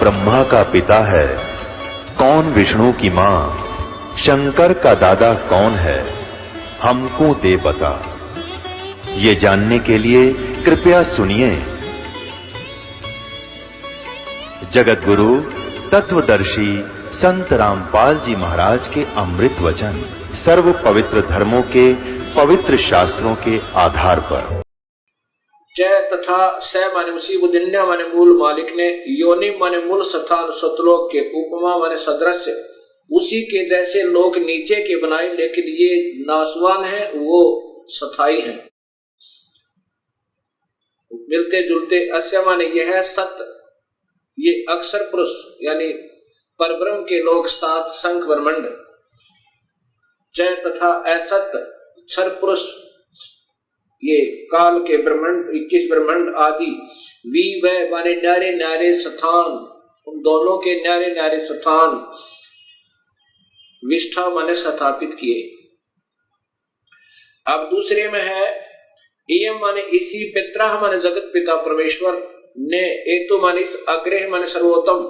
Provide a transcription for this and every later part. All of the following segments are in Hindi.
ब्रह्मा का पिता है, कौन विष्णु की मां, शंकर का दादा कौन है, हमको दे बता। ये जानने के लिए कृपया सुनिए। जगत गुरु तत्वदर्शी संत रामपाल जी महाराज के अमृत वचन सर्व पवित्र धर्मों के पवित्र शास्त्रों के आधार पर। जय तथा स माने उसी बुद्धिन्या माने मूल मालिक ने, योनि माने मूल स्थान सतलोक के, उपमा माने सदृश्य उसी के जैसे लोक नीचे के बनाए, लेकिन ये नासवान है, वो स्थायी है, मिलते जुलते। अस्य माने यह है सत्य, ये अक्षर पुरुष यानी परब्रह्म के लोक सात संख ब्रह्मंड। जय तथा असत्य क्षर पुरुष ये काल के ब्रह्मांड 21 ब्रह्मांड आदि। वी वह माने न्यारे न्यारे स्थान, उन दोनों के न्यारे न्यारे स्थान। विष्ठा माने स्थापित किए। अब दूसरे में है इयम माने इसी, पितरा माने जगत पिता परमेश्वर ने, एतु माने इस, अग्रह माने सर्वोत्तम,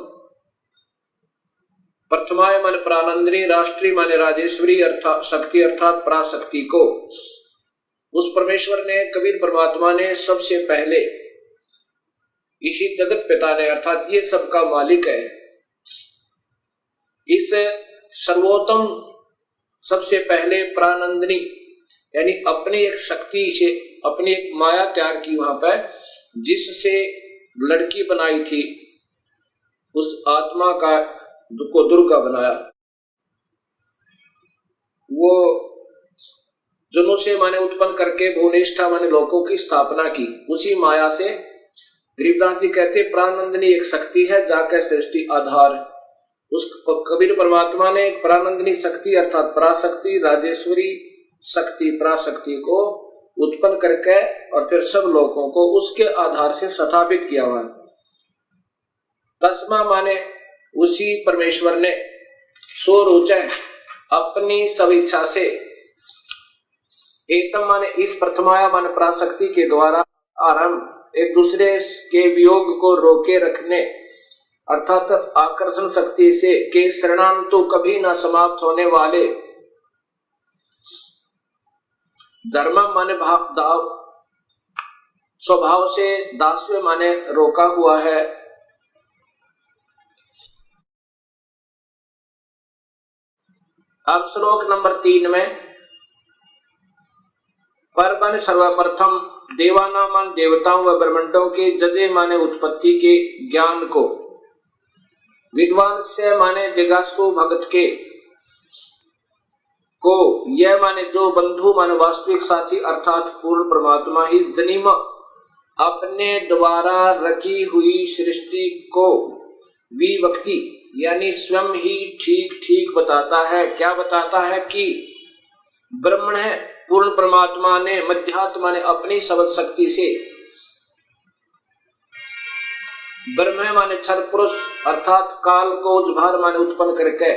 प्रथमाय माने प्राणंदरी, राष्ट्रीय माने राजेश्वरी अर्थात शक्ति अर्थात पराशक्ति को। उस परमेश्वर ने, कबीर परमात्मा ने सबसे पहले इसी जगत पिता ने अर्थात ये सबका मालिक है, इस सर्वोत्तम सबसे पहले प्राणंदनी यानी अपनी एक शक्ति से अपनी एक माया तैयार की वहां पर, जिससे लड़की बनाई थी, उस आत्मा का को दुर्गा बनाया। वो जन्म से माने उत्पन्न करके भुवनेष्ठा माने लोकों की स्थापना की। उसी माया से गरीबदास जी कहते प्राणंदनी एक शक्ति है, जाकर सृष्टि आधार। उस कबीर परमात्मा ने एक प्राणंदनी शक्ति अर्थात पराशक्ति राजेश्वरी शक्ति पराशक्ति को उत्पन्न करके और फिर सब लोगों को उसके आधार से स्थापित किया हुआ। तस्मा माने उसी परमेश्वर ने सोच अपनी सब इच्छा से, एतम माने इस प्रथमाया माने पराशक्ति के द्वारा आरंभ एक दूसरे के वियोग को रोके रखने अर्थात आकर्षण शक्ति से के शरणान तो कभी ना समाप्त होने वाले धर्म माने भाव स्वभाव से दासवे माने रोका हुआ है। अब श्लोक नंबर 3 में पर माने सर्वप्रथम देवाना मान देवताओं व ब्रह्मांडों के जजे माने उत्पत्ति के ज्ञान को, विद्वान से माने जिज्ञासु भगत के को, यह माने जो बंधु माने वास्तविक साथी अर्थात पूर्ण परमात्मा ही जनीम अपने द्वारा रची हुई सृष्टि को विभक्ति यानी स्वयं ही ठीक ठीक बताता है। क्या बताता है कि ब्रह्मण है, पूर्ण परमात्मा ने मध्यात्मा ने अपनी शब्द शक्ति से, ब्रह्म माने क्षर पुरुष अर्थात काल को उजभार माने उत्पन्न करके,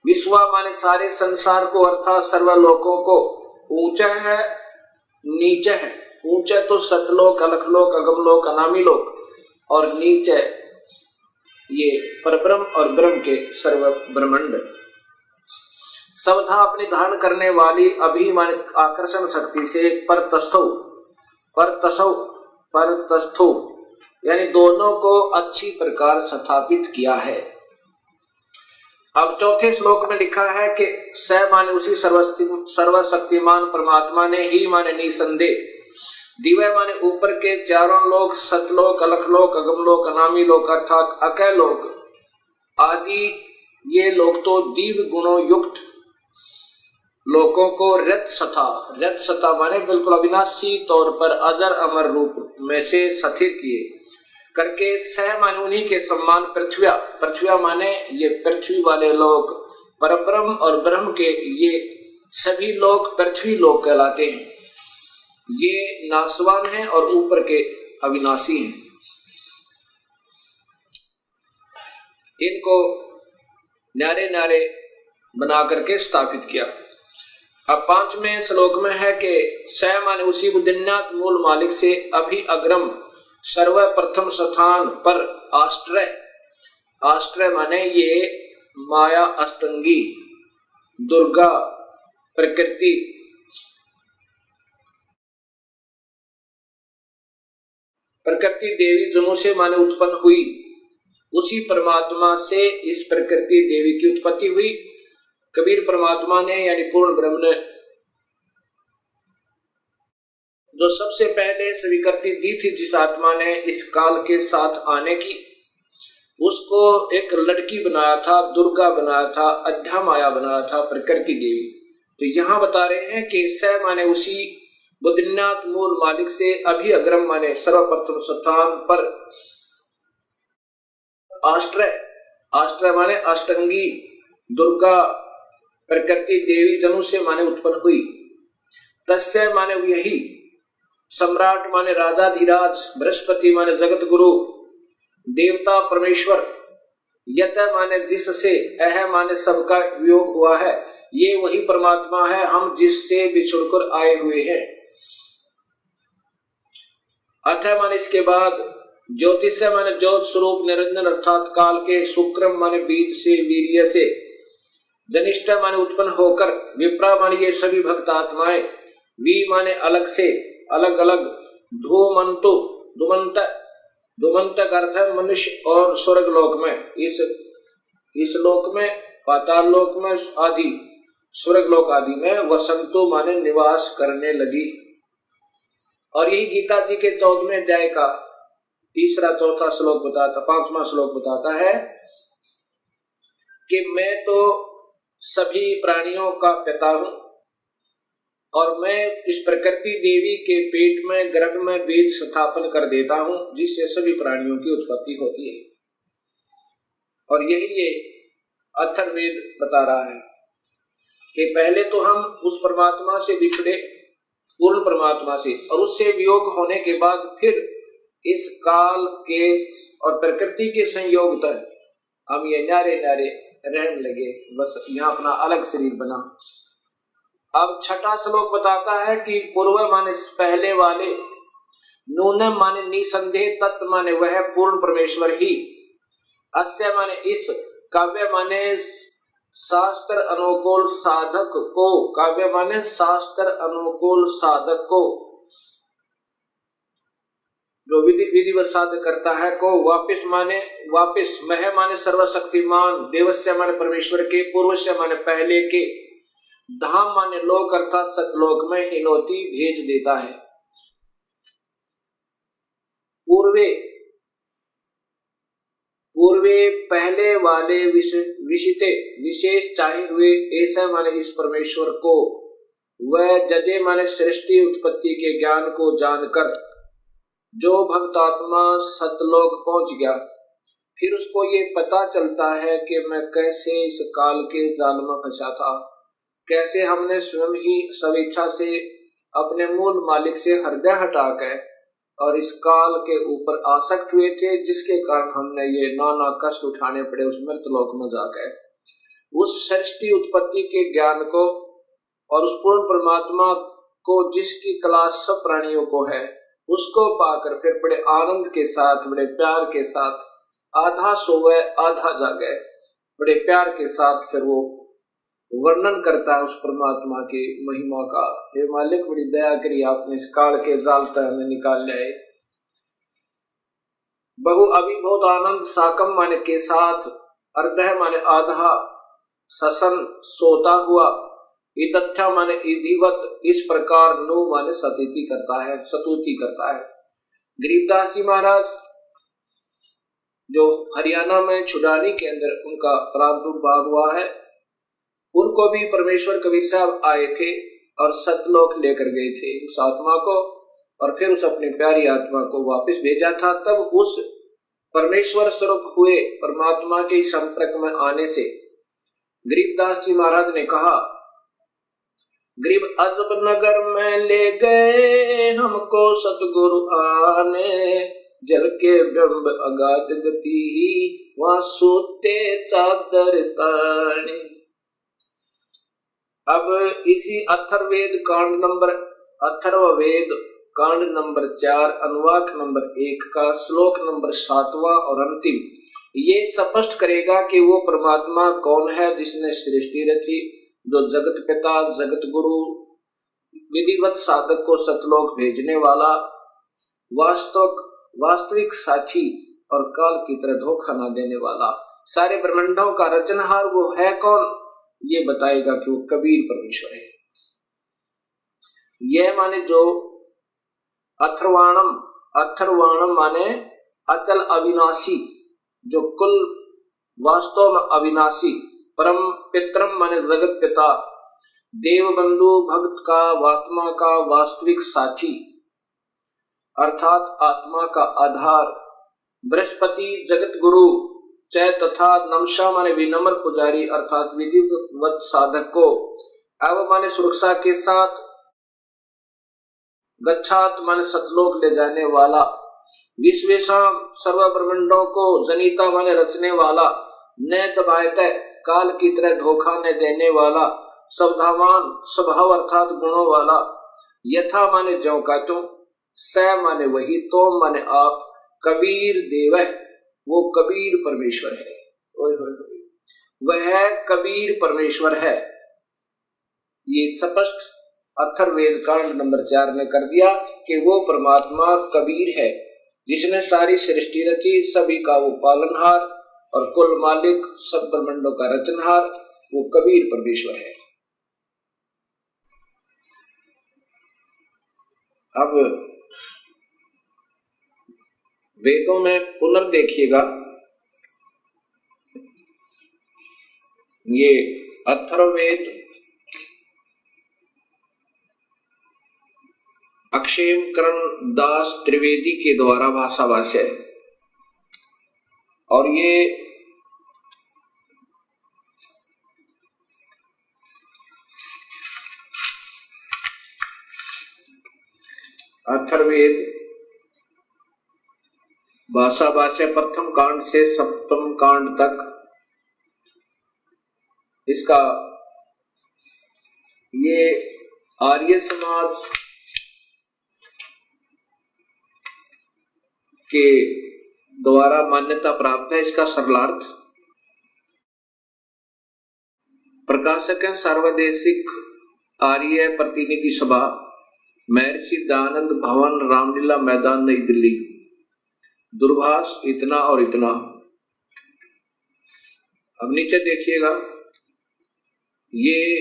विश्वा माने सारे संसार को अर्थात सर्वलोकों को, ऊंचा है नीचे है, ऊंचा तो सतलोक अलखलोक अगमलोक अनामी लोक और नीचे ये परब्रह्म और ब्रह्म के सर्व ब्रह्मांड। सवधा अपनी धारण करने वाली अभिमान आकर्षण शक्ति से परतस्थो यानी दोनों को अच्छी प्रकार स्थापित किया है। अब चौथे श्लोक में लिखा है कि स माने उसी सर्वशक्तिमान परमात्मा ने ही माने निसंदेह, दिव्य माने ऊपर के चारों लोक सतलोक अलखलोक अगमलोक अनामी लोक अर्थात अकय लोक आदि ये लोक तो दिव्य गुणों युक्त लोकों को रत सता माने बिल्कुल अविनाशी तौर पर अजर अमर रूप में से स्थिर किए करके, सह माने उन्हीं के सम्मान पृथ्व्या माने ये पृथ्वी वाले लोक, परब्रह्म और ब्रह्म के ये सभी लोक पृथ्वी लोक कहलाते हैं। ये नासवान हैं और ऊपर के अविनाशी हैं। इनको न्यारे न्यारे बना करके स्थापित किया। अब 5वें श्लोक में है कि स माने उसी बुद्धिन्यात मूल मालिक से अभी अग्रम सर्वप्रथम स्थान पर आश्रय, आश्रय माने ये माया अष्टंगी, दुर्गा, प्रकृति, प्रकृति देवी जनों से माने उत्पन्न हुई, उसी परमात्मा से इस प्रकृति देवी की उत्पत्ति हुई। कबीर परमात्मा ने यानी पूर्ण ब्रह्म ने जो सबसे पहले स्वीकृति दी थी, जिस आत्मा ने इस काल के साथ आने की, उसको एक लड़की बनाया था, दुर्गा बनाया था, अध्या माया बनाया था, प्रकृति देवी। तो यहां बता रहे हैं कि स माने उसी बुद्धिनाथ मूल मालिक से अभी अग्रम माने सर्वप्रथम स्थान पर आश्रय, आश्रय माने अष्टंगी, दुर्गा, प्रकृति देवी जनु से माने उत्पन्न हुई। तस्य माने यही, सम्राट माने राजाधिराज, बृहस्पति माने जगत गुरु, देवता परमेश्वर, यत माने जिससे, अह माने सबका वियोग हुआ है, ये वही परमात्मा है हम जिससे बिछुड़कर आए हुए हैं। अथ माने इसके बाद, ज्योतिष माने ज्योत स्वरूप निरंजन अर्थात काल के, शुक्रम माने बीज से, वीर्य से, जनिष्ठ माने उत्पन्न होकर, विप्रा माने ये सभी भक्त आत्माएं, वी माने अलग से, अलग अलग, धूमंतु, धुमंत, धुमंत का अर्थ है मनुष्य और स्वर्ग लोक में, इस लोक में, पाताल लोक में आदि, स्वर्ग लोक आदि में, वसंतो माने निवास करने लगी। और यही गीता जी के 14वें अध्याय का तीसरा चौथा श्लोक बताता, 5वां श्लोक बताता है कि मैं तो सभी प्राणियों का पिता हूं और मैं इस प्रकृति देवी के पेट में, गर्भ में बीज स्थापन कर देता हूं, जिससे सभी प्राणियों की उत्पत्ति होती है। और यही ये अथर्ववेद बता रहा है कि पहले तो हम उस परमात्मा से बिछड़े, पूर्ण परमात्मा से, और उससे वियोग होने के बाद फिर इस काल के और प्रकृति के संयोग तक हम ये न्यारे न्यारे रहने लगे, बस यहाँ अपना अलग शरीर बना। अब छठा श्लोक बताता है कि पूर्व माने पहले वाले, नूनम माने निसंदेह, तत्व माने वह पूर्ण परमेश्वर ही, अस्य माने इस, काव्य माने शास्त्र अनुकूल साधक को, काव्य माने शास्त्र अनुकूल साधक को, जो विधिवत साधक करता है, को, वापिस माने वापिस, मह माने सर्वशक्तिमान, देवस्य माने परमेश्वर के, पूर्वस्य माने पहले के, धाम माने लोक अर्थात सतलोक में हिनोती भेज देता है। पूर्वे पहले वाले विशिते विशेष चाहे हुए, ऐसा माने इस परमेश्वर को, वह जजे माने सृष्टि उत्पत्ति के ज्ञान को जानकर जो भक्त आत्मा सतलोक पहुंच गया, फिर उसको ये पता चलता है कि मैं कैसे इस काल के जाल में फंसा था, कैसे हमने स्वयं ही स्वेच्छा से अपने मूल मालिक से हृदय हटाकर और इस काल के ऊपर आसक्त हुए थे, जिसके कारण हमने ये नाना कष्ट उठाने पड़े उस मृतलोक में जाकर। उस सृष्टि उत्पत्ति के ज्ञान को और उस पूर्ण परमात्मा को जिसकी तलाश सब प्राणियों को है, उसको पाकर फिर बड़े आनंद के साथ, बड़े प्यार के साथ, आधा सोवे आधा जागे, बड़े प्यार के साथ फिर वो वर्णन करता है उस परमात्मा की महिमा का। हे मालिक, बड़ी दया करी, आपने इस काल के जाल तक हमें निकाल लाए। बहु अभिभूत आनंद, साकम माने के साथ, अर्धः माने आधा, ससन सोता हुआ, इतथ्या माने इधिवत, इस प्रकार, नु माने सतुति करता है, सतुति करता है। गरीबदास जी महाराज जो हरियाणा में छुडानी के अंदर उनका प्रादुर्भाव हुआ है, उनको भी परमेश्वर कबीर साहब आए थे और सतलोक लेकर गए थे उस आत्मा को, और फिर उस अपनी प्यारी आत्मा को वापस भेजा था। तब उस परमेश्वर स्वरूप हुए परमात्मा के संपर्क में आने से गरीबदास जी महाराज ने कहा, गरीब अजब नगर में ले गए हमको सतगुरु आने, जल के ब्रह्म अगाध गति ही वहां सोते चादर ताने। अब इसी अथर्ववेद कांड नंबर 4 अनुवाक नंबर 1 का श्लोक नंबर 7वां और अंतिम ये स्पष्ट करेगा कि वो परमात्मा कौन है जिसने सृष्टि रची, जो जगत पिता, जगत गुरु, विधिवत साधक को सतलोक भेजने वाला, वास्तविक साथी और काल की तरह धोखा न देने वाला, सारे ब्रह्मांडों का रचनहार वो है कौन, ये बताएगा कि वो कबीर परमेश्वर है। यह माने जो अथर्वाणम माने अचल अविनाशी, जो कुल वास्तव में अविनाशी, परम पितरम माने जगत पिता, देव बंधु, भक्त का, आत्मा का वास्तविक साथी अर्थात आत्मा का आधार, बृहस्पति जगत गुरु, चय तथा नमशा माने विनम्र पुजारी अर्थात विधिवत साधक को, एवं माने सुरक्षा के साथ, गच्छात माने सतलोक ले जाने वाला, विश्वेशम सर्व ब्रह्मांडों को जनिता माने रचने वाला, न दबायते काल की तरह धोखा न देने वाला, शब्दावान स्वभाव अर्थात गुणों वाला, यथा माने ज्यों का त्यों, स माने वही, तो माने आप, कबीर देव वो कबीर परमेश्वर है। वह कबीर परमेश्वर है। ये स्पष्ट अथर्ववेद कांड नंबर 4 में कर दिया कि वो परमात्मा कबीर है जिसने सारी सृष्टि रची, सभी का वो पालनहार और कुल मालिक, सब ब्रह्मांडों का रचनहार, वो कबीर परमेश्वर है। अब वेदों में पुनर्देखिएगा, ये अथर्ववेद अक्षेम करण दास त्रिवेदी के द्वारा भाषाभाष्य है और ये अथर्ववेद भाषाभाष्य प्रथम कांड से सप्तम कांड तक इसका ये आर्य समाज के द्वारा मान्यता प्राप्त है। इसका सरलार्थ प्रकाशक है सर्वदेशिक आर्य प्रतिनिधि सभा, महर्षि दयानंद भवन, रामलीला मैदान, नई दिल्ली। दूरभाष इतना और इतना। अब नीचे देखिएगा, ये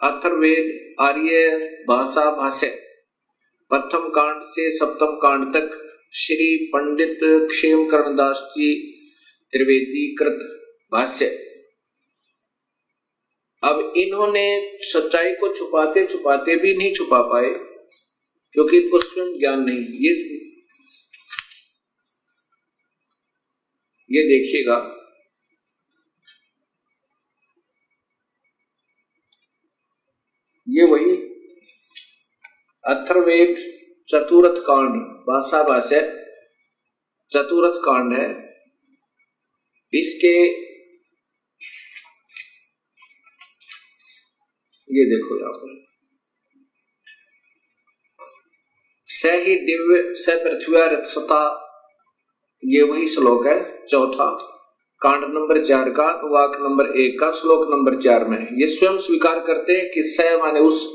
अथर्ववेद आर्य भाषा भाष्य प्रथम कांड से सप्तम कांड तक श्री पंडित क्षेमकरण दास जी त्रिवेदी कृत भाष्य। अब इन्होंने सच्चाई को छुपाते छुपाते भी नहीं छुपा पाए क्योंकि इनको स्वयं ज्ञान नहीं। ये देखिएगा, ये वही अथर्ववेद चतुर्थ कांड भाषा भाष्य चतुर्थ कांड है। इसके ये देखो यहां पर स ही दिव्य स पृथ्वी रत्सता, ये वही श्लोक है चौथा कांड नंबर 4 का वाक नंबर 1 का श्लोक नंबर 4 में। ये स्वयं स्वीकार करते हैं कि स माने उस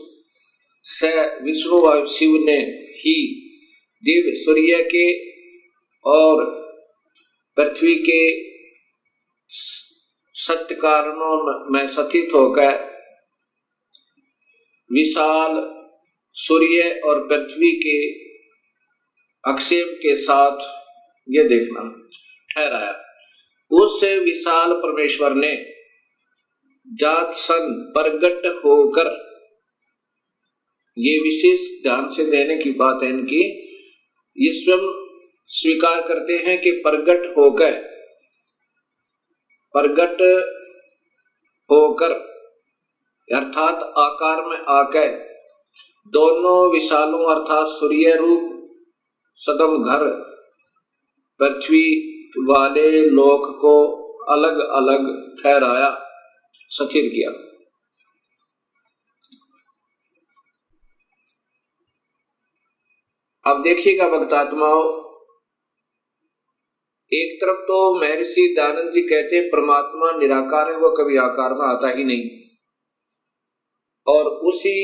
स विष्णु व शिव ने ही दिव्य सूर्य के और पृथ्वी के सत्य कारणों में स्थित होकर विशाल सूर्य और पृथ्वी के अक्षेप के साथ ये देखना ठहराया। उस विशाल परमेश्वर ने जात सन प्रगट होकर, ये विशेष ध्यान से देने की बात है इनकी, ये स्वयं स्वीकार करते हैं कि प्रगट होकर अर्थात आकार में आकर दोनों विशालों अर्थात सूर्य रूप सदम घर पृथ्वी वाले लोक को अलग अलग ठहराया, स्थिर किया। अब देखिएगा भक्तात्माओं, एक तरफ तो महर्षि दयानंद जी कहते हैं परमात्मा निराकार है, वह कभी आकार में आता ही नहीं, और उसी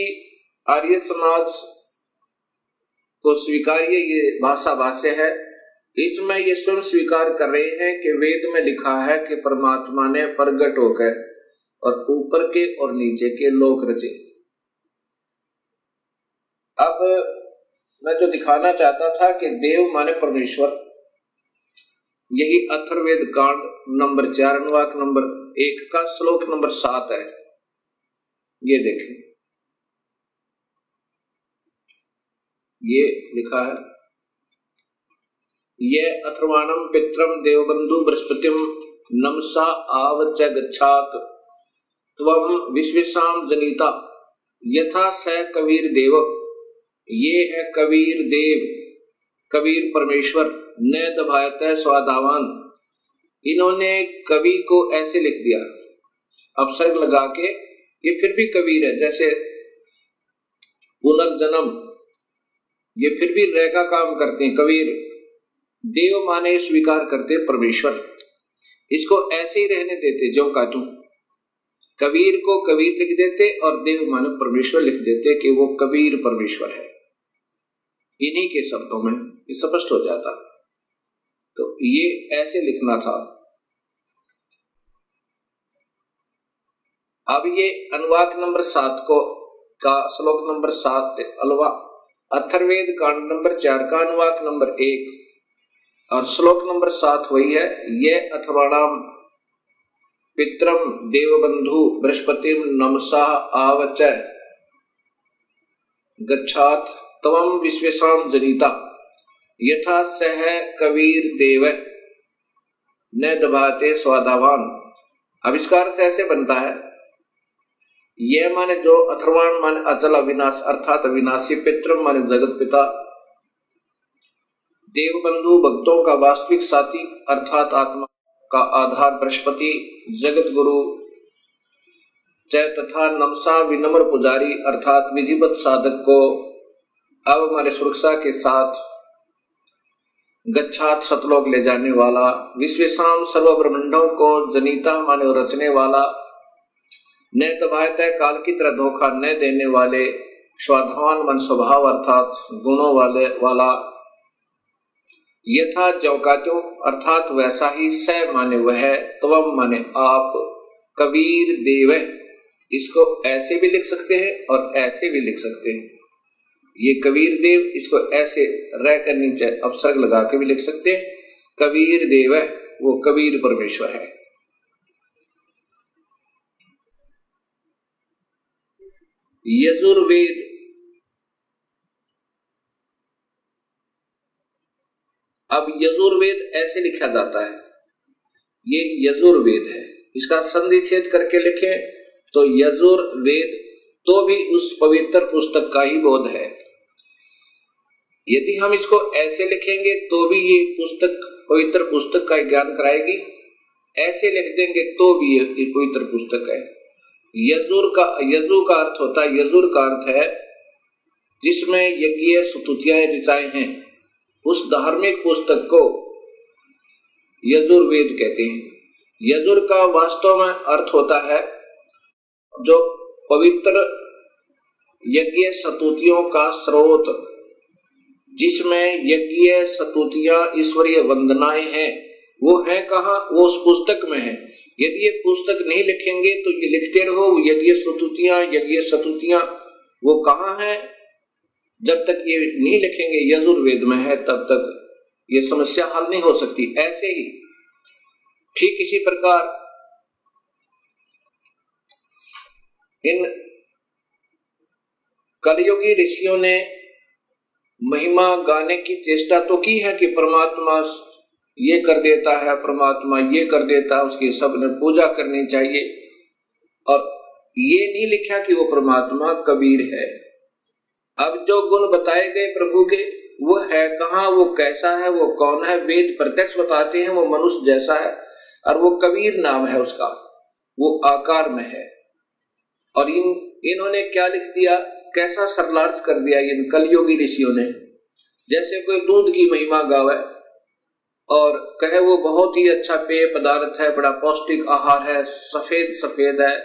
आर्य समाज को स्वीकार्य ये भाषा भाष्य है, इसमें ये स्वयं स्वीकार कर रहे हैं कि वेद में लिखा है कि परमात्मा ने प्रगट होकर और ऊपर के और नीचे के लोक रचे। अब मैं जो दिखाना चाहता था कि देव माने परमेश्वर, यही अथर्ववेद कांड नंबर 4 अनुवाक नंबर 1 का श्लोक नंबर 7 है। ये देखें, ये लिखा है, ये अथर्वाणम पित्रम देवबंधु बृहस्पतिम नमसा आवच गच्छात त्वम विश्वेशाम जनिता यथा स कबीर देव। ये है कबीर देव, कबीर परमेश्वर, न दबायत स्वाधावान। इन्होंने कवि को ऐसे लिख दिया अपसर्ग लगा के, ये फिर भी कबीर है, जैसे पुनर्जन्म, ये फिर भी रह का काम करते हैं। कबीर देव माने स्वीकार करते परमेश्वर, इसको ऐसे ही रहने देते जो का तुम। कबीर को कबीर लिख देते और देव माने परमेश्वर लिख देते कि वो कबीर परमेश्वर है। इन्हीं के शब्दों में ये स्पष्ट हो जाता, तो ये ऐसे लिखना था। अब ये अनुवाक नंबर 7 को का श्लोक नंबर 7 अथर्ववेद कांड नंबर 4 का अनुवाक नंबर 1 और श्लोक नंबर 7 वही है, ये अथर्वाणाम पित्रम देवबंधु बृहस्पतिम नमसा आवच गच्छात तवम विश्वेशाम जनिता यथा सह कबीर देव न दबाते स्वाधावान। आविष्कार से ऐसे बनता है, यह माने जो, अथर्वाण माने अचल अविनाश अर्थात अविनाशी, पितृम माने जगत पिता, देवबंधु भक्तों का वास्तविक साथी अर्थात आत्मा का आधार बृहस्पति जगत गुरु, जय तथा नमसा विनम्र पुजारी अर्थात विधिवत साधक को अब हमारे सुरक्षा के साथ गच्छात सतलोक ले जाने वाला, विश्वेशाम सर्व ब्रह्मांडों को जनीता माने रचने वाला, न दबायत काल की तरह धोखा न देने वाले, स्वाधावान मन स्वभाव अर्थात गुणों वाला, यथा जौकात्यों अर्थात वैसा ही, स माने वह, त्वम माने आप, कबीर देव। इसको ऐसे भी लिख सकते हैं और ऐसे भी लिख सकते हैं। ये कबीर देव, इसको ऐसे रह कर नीचे अपसर्ग लगा के भी लिख सकते हैं। कबीर देव है, वो कबीर परमेश्वर है। यजुर्वेद, अब यजुर्वेद ऐसे लिखा जाता है, ये यजुर्वेद है। इसका संधि छेद करके लिखें तो यजुर्वेद तो भी उस पवित्र पुस्तक का ही बोध है। यदि हम इसको ऐसे लिखेंगे तो भी ये पुस्तक पवित्र पुस्तक का ज्ञान कराएगी, ऐसे लिख देंगे तो भी ये पवित्र पुस्तक है। यजु का अर्थ होता है, यजुर का अर्थ है जिसमें यज्ञ स्तुतियां ऋचाएं हैं, उस धार्मिक पुस्तक को यजुर्वेद कहते हैं। यजुर का वास्तव में अर्थ होता है जो पवित्र यज्ञ स्तुतियों का स्रोत, जिसमें यज्ञ स्तुतियां ईश्वरीय वंदनाएं हैं, वो है कहाँ? वो उस पुस्तक में है। यदि ये पुस्तक नहीं लिखेंगे तो ये लिखते रहो यज्ञ स्तुतियां, वो कहाँ है? जब तक ये नहीं लिखेंगे यजुर्वेद में है, तब तक ये समस्या हल नहीं हो सकती। ऐसे ही ठीक इसी प्रकार इन कलयुगी ऋषियों ने महिमा गाने की चेष्टा तो की है कि परमात्मा ये कर देता है, परमात्मा ये कर देता है, उसकी सबने पूजा करनी चाहिए, और ये नहीं लिखा कि वो परमात्मा कबीर है। अब जो गुण बताए गए प्रभु के, वो है कहाँ, वो कैसा है, वो कौन है? वेद प्रत्यक्ष बताते हैं वो मनुष्य जैसा है, और वो कबीर नाम है उसका, वो आकार में है। और इन्होंने क्या लिख दिया, कैसा सरलार्थ कर दिया इन कलयुगी ऋषियों ने। जैसे कोई दूध की महिमा गावे और कहे वो बहुत ही अच्छा पेय पदार्थ है, बड़ा पौष्टिक आहार है, सफेद सफेद है,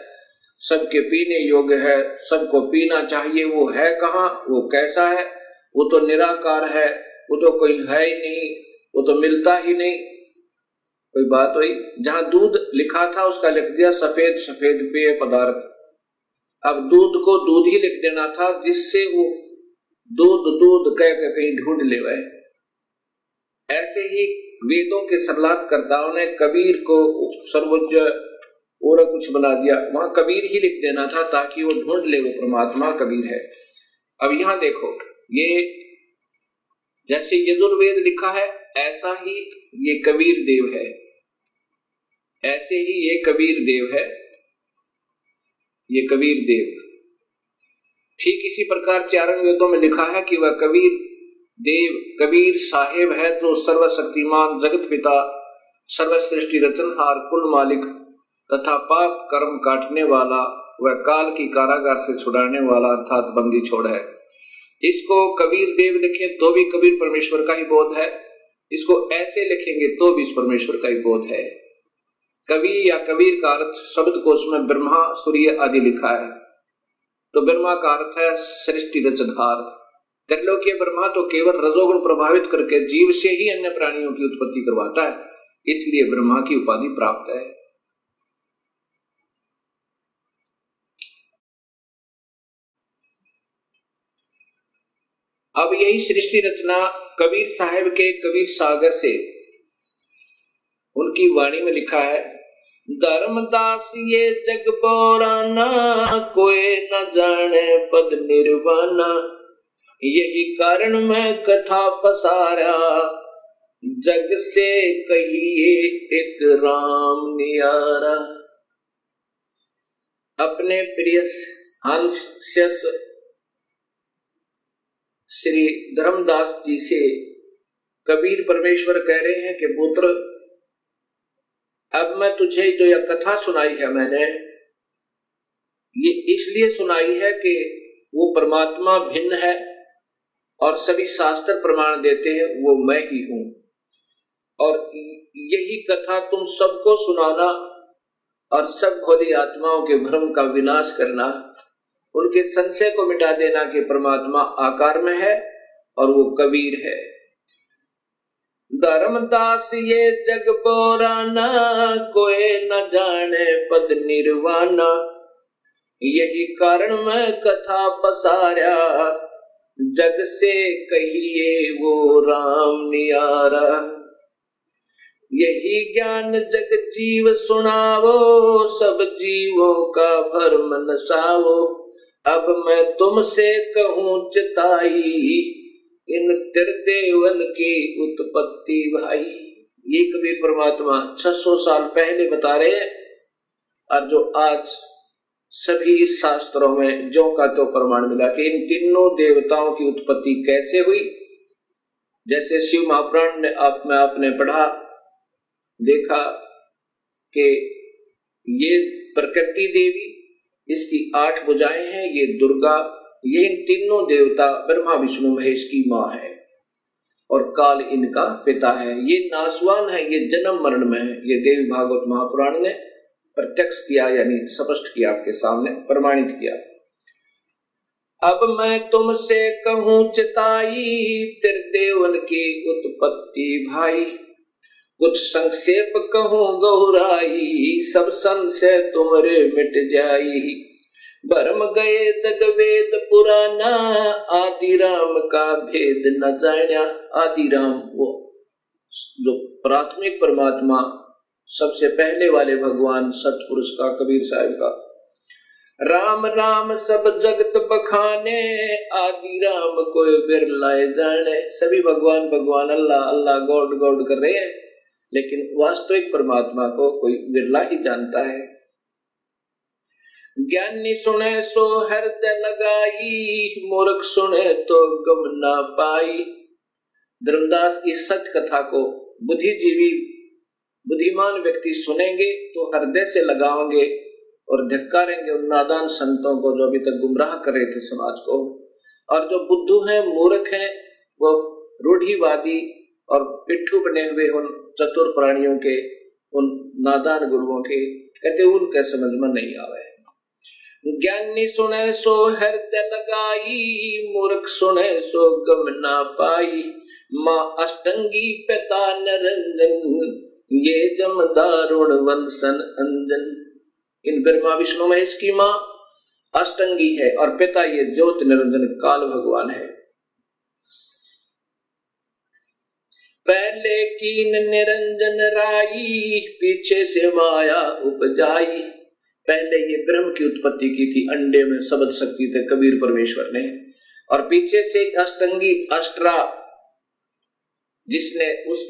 सबके पीने योग्य है, सबको पीना चाहिए। वो है कहाँ, वो कैसा है, वो तो निराकार है, वो तो कोई है ही नहीं, वो तो मिलता ही नहीं। कोई बात हुई, जहां दूध लिखा था उसका लिख दिया सफेद सफेद पेय पदार्थ। अब दूध को दूध ही लिख देना था, जिससे वो दूध दूध कह के कहीं ढूंढ ले गए। ऐसे ही वेदों के सरलात्कर्ताओं ने कबीर को सर्वोच्च और कुछ बना दिया, वहां कबीर ही लिख देना था ताकि वो ढूंढ ले वो परमात्मा कबीर है। अब यहां देखो, ये जैसे यजुर्वेद लिखा है ऐसा ही ये कबीर देव है, ऐसे ही ये कबीर देव है, ये कबीर देव। ठीक इसी प्रकार चारण वेदों में लिखा है कि वह कबीर देव कबीर साहेब है, जो सर्वशक्तिमान जगत पिता सर्वश्रेष्ठी रचनहार कुल मालिक तथा पाप कर्म काटने वाला वह काल की कारागार से छुड़ाने वाला अर्थात बंदी छोड़ है। इसको कबीर देव लिखें तो भी कबीर परमेश्वर का ही बोध है, इसको ऐसे लिखेंगे तो भी इस परमेश्वर का ही बोध है। कवि या कबीर का अर्थ शब्द कोश में ब्रह्मा सूर्य आदि लिखा है, तो ब्रह्मा का अर्थ है सृष्टि रचनहार। त्रिलोकीय ब्रह्मा तो केवल रजोगुण प्रभावित करके जीव से ही अन्य प्राणियों की उत्पत्ति करवाता है, इसलिए ब्रह्मा की उपाधि प्राप्त है। अब यही सृष्टि रचना कबीर साहब के कबीर सागर से उनकी वाणी में लिखा है, धर्मदास ये जग पौराना कोई न जाने पद निर्वाणा, यही कारण मैं कथा पसारा जग से कहिए एक राम नियारा। अपने प्रिय हंस शस श्री धर्मदास जी से कबीर परमेश्वर कह रहे हैं कि पुत्र, अब मैं तुझे जो यह कथा सुनाई है मैंने, ये इसलिए सुनाई है कि वो परमात्मा भिन्न है और सभी शास्त्र प्रमाण देते हैं वो मैं ही हूं, और यही कथा तुम सबको सुनाना और सब भोली आत्माओं के भ्रम का विनाश करना, उनके संशय को मिटा देना कि परमात्मा आकार में है और वो कबीर है। धर्मदास ये जग पौराना कोई न जाने पद निर्वाणा, यही कारण मैं कथा पसारा जग से कहिए वो राम नियारा। यही ज्ञान जग जीव सुनावो सब जीवों का भरम नसावो, अब मैं तुमसे कहूं चिताई इन त्रिदेवन की उत्पत्ति भाई। ये कबीर परमात्मा 600 साल पहले बता रहे हैं, और जो आज सभी शास्त्रों में जो का तो प्रमाण मिला कि इन तीनों देवताओं की उत्पत्ति कैसे हुई। जैसे शिव महापुराण में आपने पढ़ा देखा कि ये प्रकृति देवी, इसकी 8 भुजाएं हैं, ये दुर्गा, ये इन तीनों देवता ब्रह्मा विष्णु महेश की माँ है और काल इनका पिता है। ये नासवान है, ये जन्म मरण में है। ये देवी भागवत महापुराण ने प्रत्यक्ष किया, यानी स्पष्ट किया, आपके सामने प्रमाणित किया। अब मैं तुमसे कहूं चिताई त्रिदेवन की उत्पत्ति भाई, कुछ संक्षेप कहूं गहुराई सब संशय तुमरे मिट जाई। भरम गए जग वेद पुराना आदि राम का भेद न जाना। आदि राम वो जो प्राथमिक परमात्मा, सबसे पहले वाले भगवान सतपुरुष का, कबीर साहब का। राम राम सब जगत बखाने आदि राम कोई बिरलाए जाने। सभी भगवान भगवान अल्लाह अल्लाह गॉड गॉड कर रहे हैं, लेकिन वास्तविक परमात्मा को कोई बिरला ही जानता है। ज्ञानी सुने सो हृदय लगाई, मूर्ख सुने तो गम ना पाई। धर्मदास इस सत्य कथा को बुद्धिजीवी बुद्धिमान व्यक्ति सुनेंगे तो हृदय से लगाओगे और धिक्कारेंगे उन नादान संतों को जो अभी तक गुमराह कर रहे थे समाज को। और जो बुद्धू हैं, मूर्ख हैं, वो रूढ़िवादी और पिट्ठू बने हुए उन चतुर प्राणियों के, उन नादान गुरुओं के, कहते उनके समझ में नहीं आवे। ज्ञानी सुने सो हृदय लगाई, मूर्ख सुने सो गम ना पाई। माँ अष्टंगी पिता निरंजन, ये जम दारुण वंशन अंजन। इन ब्रह्मा विष्णु महेश की माँ अष्टंगी है और पिता ये ज्योत निरंजन काल भगवान है। पहले कीन निरंजन राई, पीछे से माया उपजाई। पहले ये ब्रह्म की उत्पत्ति की थी, अंडे में शब्द शक्ति थे कबीर परमेश्वर ने, और पीछे से अष्टंगी अष्टरा जिसने उस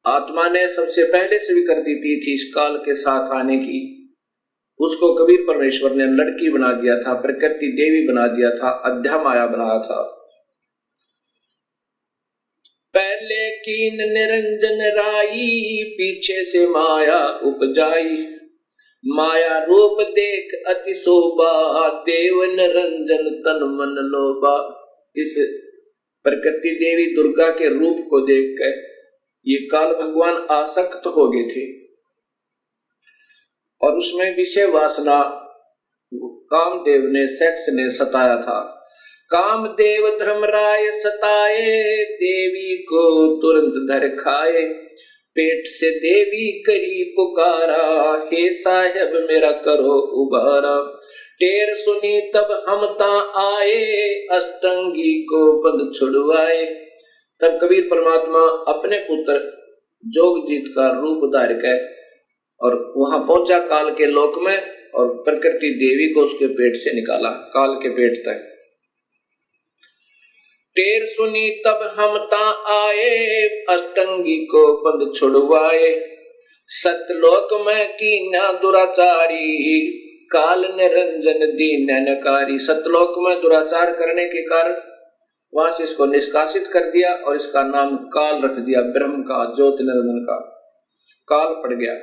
आत्मा ने सबसे पहले स्वीकृति दी थी इस काल के साथ आने की, उसको कबीर परमेश्वर ने लड़की बना दिया था, प्रकृति देवी बना दिया था, अध्या माया बनाया था। पहले कीन निरंजन राई, पीछे से माया उपजाई। माया रूप देख अति शोभा, देव निरंजन तन मन लोभा। इस प्रकृति देवी दुर्गा के रूप को देखकर ये काल भगवान आसक्त हो गए थे और उसमें विषय वासना कामदेव ने, सेक्स ने सताया था। कामदेव धर्मराय सताए, देवी को तुरंत धर खाए। पेट से देवी करी पुकारा, हे साहेब मेरा करो उबारा। टेर सुनी तब हम ता आए, अष्टंगी को बंद छुड़वाए। तब कबीर परमात्मा अपने पुत्र जोगजीत का रूप धार के और वहां पहुंचा काल के लोक में, और प्रकृति देवी को उसके पेट से निकाला काल के पेट तक। टेर सुनी तब हम ता आए, अष्टंगी को बंद छुड़वाए। सतलोक में कीना दुराचारी, काल निरंजन दीन नकारी। सतलोक में दुराचार करने के कारण वहां से इसको निष्कासित कर दिया और इसका नाम काल रख दिया, ब्रह्म का, ज्योति निरंजन का। काल पड़ गया,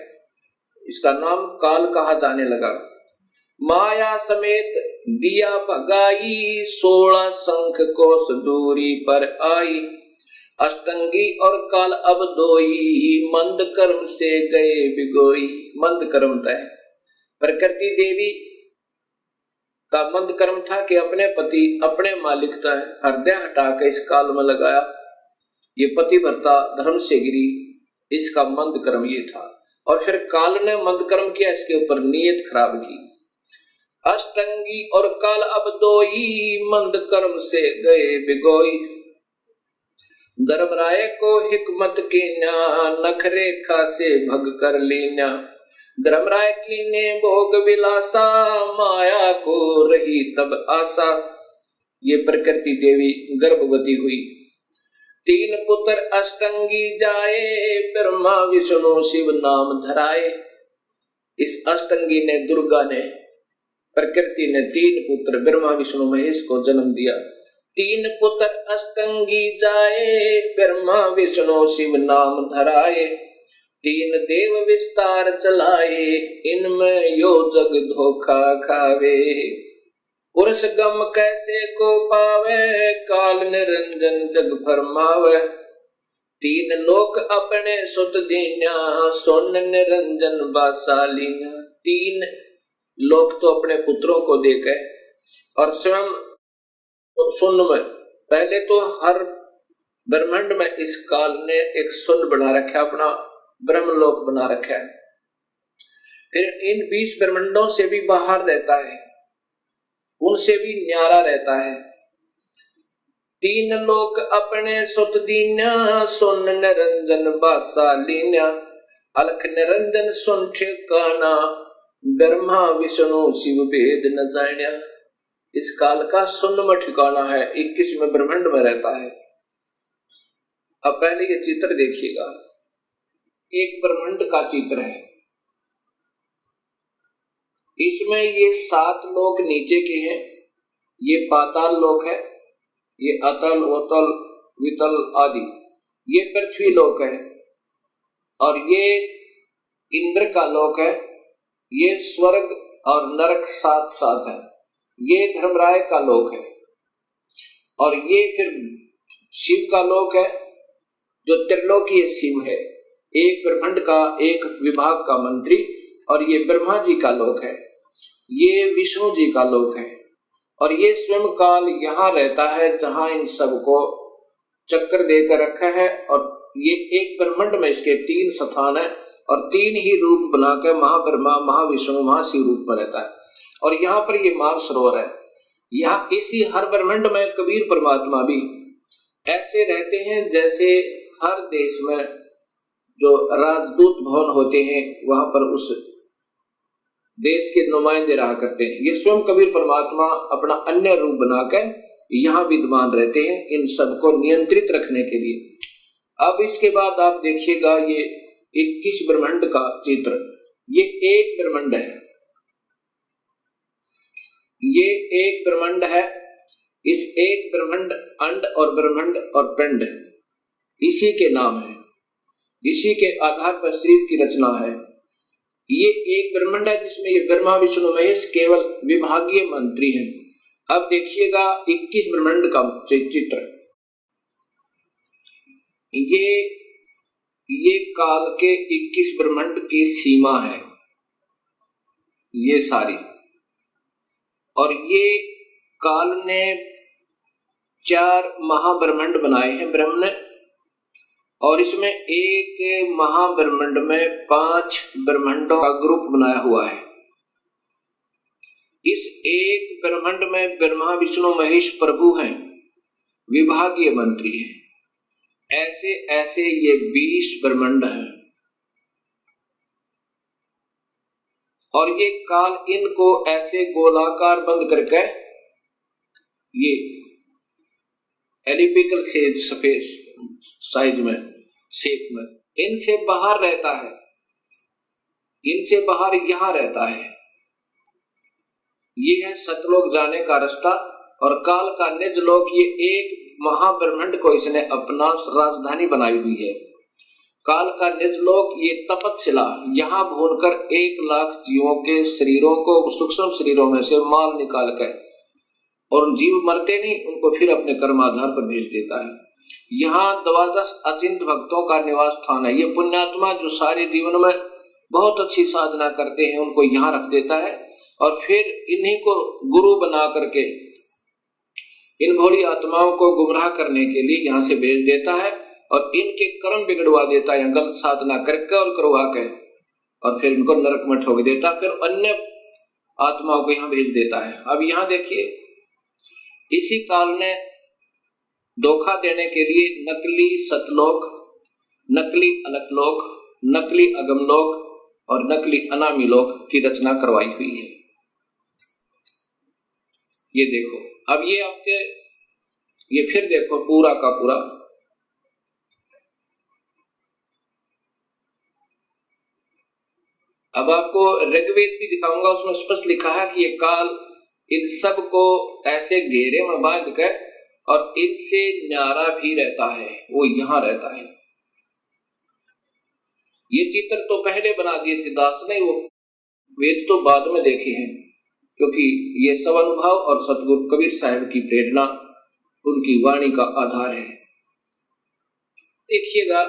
इसका नाम काल कहा जाने लगा। माया समेत दिया भगाई, 16 शंख कोस दूरी पर आई। अष्टंगी और काल अब दोई, मंद कर्म से गए बिगोई। मंद कर्म तय प्रकृति देवी का मंद कर्म था कि अपने पति अपने मालिक तय हृदय हटा के इस काल में लगाया। ये पतिव्रता धर्म से गिरी, इसका मंद कर्म ये था। और फिर काल ने मंद कर्म किया, इसके ऊपर नीयत खराब की। अष्टंगी और काल अब दोई, मंद कर्म से गए बिगोई। धर्मराय को हिकमत कीना, नखरेखा से भग कर लीना। धर्मराय की ने भोग विलासा, माया को रही तब आशा। ये प्रकृति देवी गर्भवती हुई। 3 पुत्र अष्टंगी जाए, ब्रह्मा विष्णु शिव नाम धराए। इस अष्टंगी ने, दुर्गा ने, प्रकृति ने 3 पुत्र ब्रह्मा विष्णु महेश को जन्म दिया। 3 पुत्र अष्टंगी जाए, ब्रह्मा विष्णु शिव नाम धराए। 3 देव विस्तार चलाए, इनमें यो जग धोखा खावे। पुरुष गम कैसे को पावे, काल निरंजन जग फरमावे। 3 लोक अपने सुत दीन्या, सोन निरंजन बासालीना। 3 लोग तो अपने पुत्रों को देखे और स्वयं सुन में, पहले तो हर ब्रह्मांड में इस काल ने एक सुन बना रखा, अपना ब्रह्मलोक बना रखा है। फिर इन 20 ब्रह्मांडों से भी बाहर रहता है, उनसे भी न्यारा रहता है। 3 लोक अपने सुत दीन्या, सुन निरंजन बासालीना। अलख निरंजन सुन ठिकाना, ब्रह्मा विष्णु शिव वेद न जान्या। इस काल का सुन्न में ठिकाना है, 21वें ब्रह्मांड में रहता है। अब पहले ये चित्र देखिएगा, एक ब्रह्मांड का चित्र है। इसमें ये 7 लोक नीचे के हैं, ये पाताल लोक है, ये अतल वतल वितल आदि, ये पृथ्वी लोक है, और ये इंद्र का लोक है, ये स्वर्ग और नरक साथ साथ है, ये धर्मराय का लोक है, और ये फिर शिव का लोक है, जो त्रिलोकीय शिव है, एक ब्रह्मांड का एक विभाग का मंत्री, और ये ब्रह्मा जी का लोक है, ये विष्णु जी का लोक है, और ये स्वयं काल यहाँ रहता है जहां इन सबको चक्कर देकर रखा है। और ये एक ब्रह्मांड में इसके 3 स्थान है और 3 ही रूप बनाकर महाब्रह्मा, महाविष्णु, महाशिव रूप में रहता है। और यहाँ पर ये मानसरोवर है। यहाँ इसी हर ब्रह्मांड में कबीर परमात्मा भी ऐसे रहते हैं जैसे हर देश में जो राजदूत भवन होते हैं वहां पर उस देश के नुमाइंदे रहा करते हैं। ये स्वयं कबीर परमात्मा अपना अन्य रूप बनाकर यहाँ विद्यमान रहते हैं इन सबको नियंत्रित रखने के लिए। अब इसके बाद आप देखिएगा ये 21 ब्रह्मांड का चित्र। ये एक ब्रह्मांड है, ये एक ब्रह्मांड है। इस एक ब्रह्मांड अंड और ब्रह्मांड और पिंड इसी के नाम है, इसी के आधार पर शरीर की रचना है। ये एक ब्रह्मांड है जिसमें ये ब्रह्मा विष्णु महेश केवल विभागीय मंत्री हैं। अब देखिएगा 21 ब्रह्मांड का चित्र। ये काल के 21 ब्रह्मांड की सीमा है ये सारी। और ये काल ने 4 महाब्रह्मांड बनाए हैं ब्रह्म ने, और इसमें एक महाब्रह्मांड में 5 ब्रह्मांडों का ग्रुप बनाया हुआ है। इस एक ब्रह्मांड में ब्रह्मा विष्णु महेश प्रभु हैं, विभागीय मंत्री हैं। ऐसे ऐसे ये 20 ब्रह्मांड हैं। और ये काल इनको ऐसे गोलाकार बंद करके ये एलिप्टिकल स्पेस साइज में शेप में इनसे बाहर रहता है, इनसे बाहर यहां रहता है। ये है सतलोक जाने का रास्ता और काल का निज लोक। ये एक महाब्रह्मांड को इसने अपना राजधानी बनाई हुई है। काल का निज लोक ये तपतशिला, यहाँ भूनकर 1 लाख जीवों के शरीरों को सूक्ष्म शरीरों में से माल निकाल कर, और जीव मरते नहीं उनको फिर अपने कर्माधार पर भेज देता है। यहाँ 12 अचिंत भक्तों का निवास स्थान है। ये पुण्यात्मा जो सारे जीवन में बहुत अच्छी साधना करते हैं उनको यहाँ रख देता है और फिर इन्हीं को गुरु बना करके इन भोली आत्माओं को गुमराह करने के लिए यहाँ से भेज देता है और इनके कर्म बिगड़वा देता है, गलत साधना करके और करवा के, और फिर इनको नरक में ठोक देता, फिर अन्य आत्माओं को यहाँ भेज देता है। अब यहाँ देखिए, इसी काल ने धोखा देने के लिए नकली सतलोक, नकली अलखलोक, नकली अगमलोक और नकली अनामी लोक की रचना करवाई हुई है। ये देखो, अब ये आपके, ये फिर देखो पूरा का पूरा अब आपको ऋग्वेद भी दिखाऊंगा, उसमें स्पष्ट लिखा है कि ये काल इन सब को ऐसे घेरे में बांध कर और इनसे न्यारा भी रहता है, वो यहां रहता है। ये चित्र तो पहले बना दिए थे दास ने, वो वेद तो बाद में देखे हैं, क्योंकि ये सब अनुभव और सतगुरु कबीर साहब की प्रेरणा उनकी वाणी का आधार है। देखिएगा,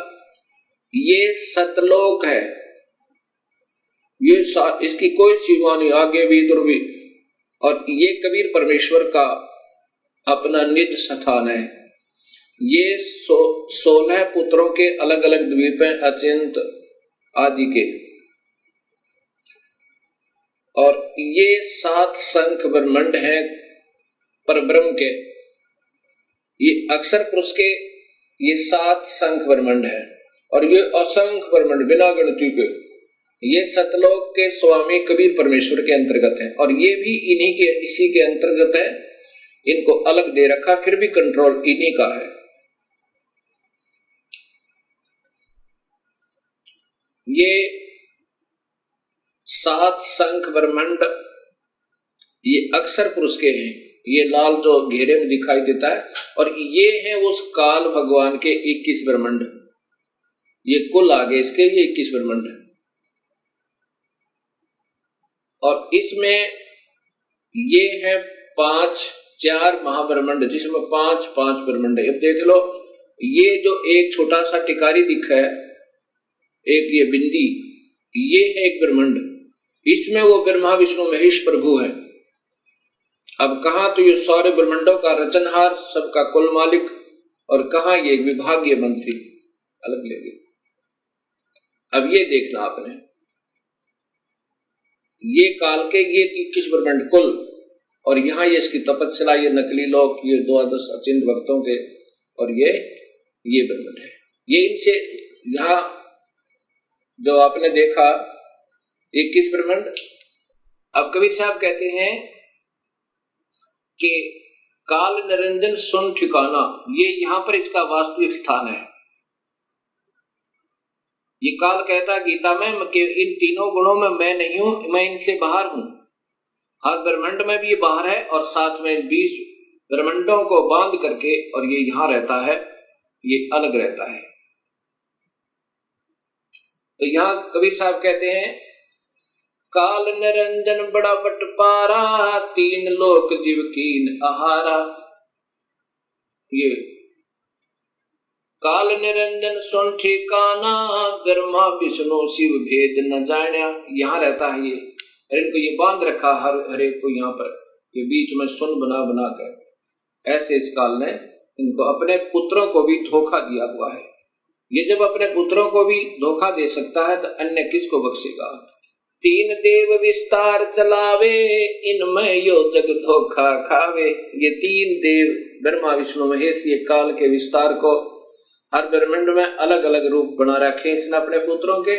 ये सतलोक है, ये इसकी कोई सीमा नहीं, आगे भी दूर भी। और ये कबीर परमेश्वर का अपना निज स्थान है। ये 16 पुत्रों के अलग अलग द्वीप हैं, अचिंत आदि के, और ये 7 शंख ब्रह्मांड हैं परब्रह्म के। ये अक्षर पुरुष के ये 7 शंख ब्रह्मांड है, और ये असंख्य ब्रह्मांड बिना गिनती के ये सतलोक के स्वामी कबीर परमेश्वर के अंतर्गत है, और ये भी इन्हीं के, इसी के अंतर्गत है। इनको अलग दे रखा, फिर भी कंट्रोल इन्हीं का है। ये 7 शंख ब्रह्मांड ये अक्षर पुरुष के हैं, ये लाल जो घेरे में दिखाई देता है, और ये है उस काल भगवान के 21 ब्रह्मांड। ये कुल आगे इसके ये 21 ब्रह्मांड है, और इसमें ये है 4 महाब्रह्मांड, जिसमें 5 ब्रह्मांड है। अब देख लो, ये जो एक छोटा सा टिकारी दिखा है, एक ये बिंदी, ये है एक ब्रह्मांड, इसमें वो ब्रह्मा विष्णु महेश प्रभु है। अब कहाँ तो ये सारे ब्रह्मांडों का रचनहार, सबका कुल मालिक, और कहाँ ये विभागीय मंत्री अलग लेंगे। अब ये देखना आपने, ये काल के ये 21 ब्रह्मांड कुल, और यहाँ ये इसकी तपस्या, ये नकली लोक, ये 12 अचिंत भक्तों के, और ये ब्रह्मांड है। ये इनसे यहाँ जो आपने देखा 21 ब्रह्मांड। अब कबीर साहब कहते हैं कि काल निरंजन सुन ठिकाना, ये यहां पर इसका वास्तविक स्थान है। ये काल कहता गीता में कि इन तीनों गुणों में मैं नहीं हूं, मैं इनसे बाहर हूं। हर ब्रह्मांड में भी ये बाहर है, और साथ में 20 ब्रह्मांडों को बांध करके, और ये यहां रहता है, ये अलग रहता है। तो यहां कबीर साहब कहते हैं काल निरंजन बड़ा बटपारा, 3 लोक जीव कीन आहारा। ये काल निरंजन सुन ठिकाना, ब्रह्मा विष्णु शिव भेद न जान्या। यहाँ रहता है ये, इनको ये बांध रखा हर एक को, यहाँ पर ये बीच में सुन बना बना कर। ऐसे इस काल ने इनको अपने पुत्रों को भी धोखा दिया हुआ है। ये जब अपने पुत्रों को भी धोखा दे सकता है तो अन्य किसको बख्शेगा। 3 देव विस्तार चलावे, इनमें यो जग धोखा खावे। ये 3 देव ब्रह्मा विष्णु महेश, ये काल के विस्तार को हर ब्रह्मांड में अलग अलग रूप बना रखे इसने अपने पुत्रों के,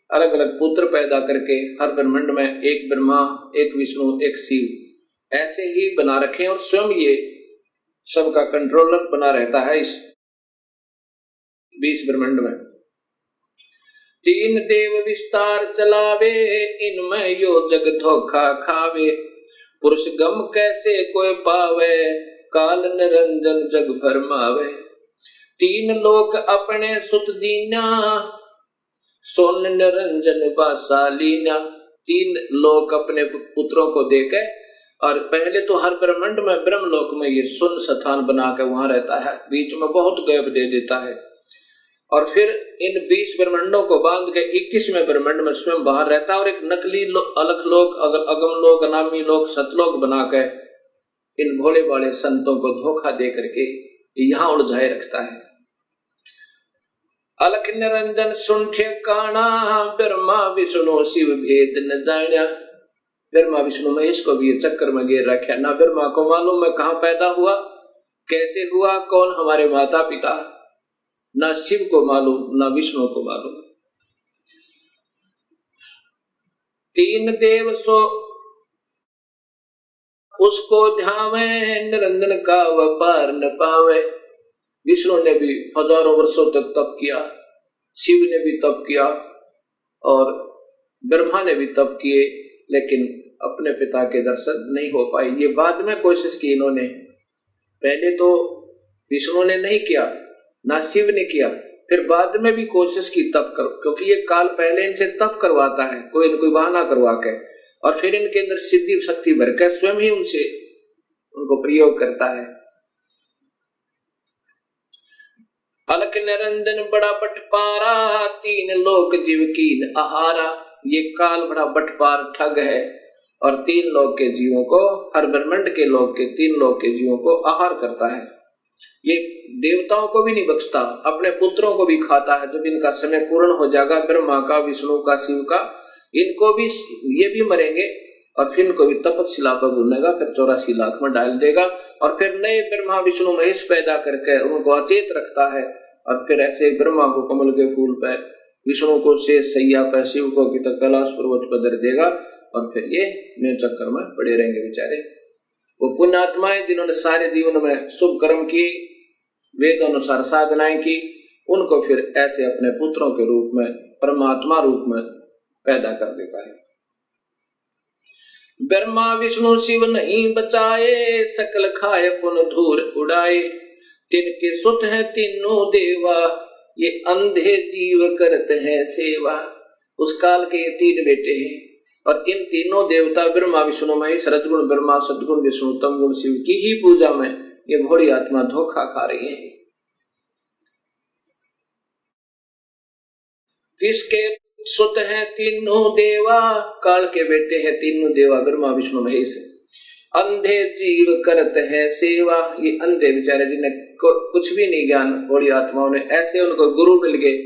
अलग अलग पुत्र पैदा करके हर ब्रह्मांड में एक ब्रह्मा, एक विष्णु, एक शिव ऐसे ही बना रखे, और स्वयं ये सबका कंट्रोलर बना रहता है इस 20 ब्रह्मांड में। 3 देव विस्तार चलावे, इनमें यो जग धोखा खावे। पुरुष गम कैसे कोई पावे, काल निरंजन जग भरमावे। 3 लोक अपने सुत दीना, सोन निरंजन बासालीना। 3 लोक अपने पुत्रों को देके, और पहले तो हर ब्रह्मांड में ब्रह्मलोक में ये सुन स्थान बनाकर वहां रहता है, बीच में बहुत गैप दे देता है, और फिर इन 20 ब्रह्मांडों को बांध के 21वें ब्रह्मांड में स्वयं बाहर रहता है, और एक नकली अलग लोक, अगम लोक, अनामी लोक, सतलोक बनाकर इन भोले भाले संतों को धोखा दे करके यहाँ उलझाए रखता है। अलख निरंजन सुन ठिकाना, ब्रह्मा विष्णु शिव भेद न जान्या। ब्रह्मा विष्णु महेश को भी ये चक्कर में घेर रखा, ना ब्रह्मा को मालूम मैं कहाँ पैदा हुआ, कैसे हुआ, कौन हमारे माता पिता, ना शिव को मालूम, ना विष्णु को मालूम। 3 देव सो उसको ध्यावे, निरंजन का व्यापार न पावे। विष्णु ने भी हजारों वर्षों तक तप किया, शिव ने भी तप किया, और ब्रह्मा ने भी तप किए, लेकिन अपने पिता के दर्शन नहीं हो पाए। ये बाद में कोशिश की इन्होंने, पहले तो विष्णु ने नहीं किया, ना शिव ने किया, फिर बाद में भी कोशिश की तप करो, क्योंकि ये काल पहले इनसे तप करवाता है, कोई न कोई बहाना करवा के, और फिर इनके अंदर सिद्धि शक्ति भरकर स्वयं ही उनसे उनको प्रयोग करता है। अलख निरंजन बड़ा बटपारा, 3 लोक जीव कीन आहारा। ये काल बड़ा बटपार ठग है, और 3 लोक के जीवों को, हर ब्रह्मांड के लोक के 3 लोक के जीवों को आहार करता है। ये देवताओं को भी नहीं बख्शता, अपने पुत्रों को भी खाता है। जब इनका समय पूर्ण हो जाएगा, ब्रह्मा का, विष्णु का, शिव का, इनको भी, ये भी मरेंगे, और फिर इनको भी तपस्या पर भूनेगा, फिर 84 लाख में डाल देगा, और फिर नए ब्रह्मा विष्णु महेश पैदा करके उनको अचेत रखता है, और फिर ऐसे ब्रह्मा को कमल के फूल पर, विष्णु को शेष सैया पर, शिव को कि कैलाश पर्वत पर धर देगा, और फिर ये नए चक्कर में पड़े रहेंगे बेचारे। वो पुण्यात्माएं जिन्होंने सारे जीवन में शुभ कर्म किए, वेद अनुसार साधनाएं की, उनको फिर ऐसे अपने पुत्रों के रूप में, परमात्मा रूप में पैदा कर देता है। ब्रह्मा विष्णु शिव नहीं बचाए, सकल खाए पुन धूर उड़ाए। तिनके सुत है तीनों देवा, ये अंधे जीव करते हैं सेवा। उस काल के 3 बेटे हैं, और इन तीनों देवता ब्रह्मा विष्णु महेश, रजगुण ब्रह्मा, सद्गुण विष्णु, तमगुण शिव की ही पूजा में ये भोली आत्मा धोखा खा रही है। किसके सुत हैं तीनों देवा, काल के बेटे हैं तीनों देवा ब्रह्मा विष्णु महेश। अंधे जीव करत है सेवा, ये अंधे बेचारे जिन्हें कुछ भी नहीं ज्ञान, बड़ी आत्माओं ने ऐसे उनको गुरु मिल गए,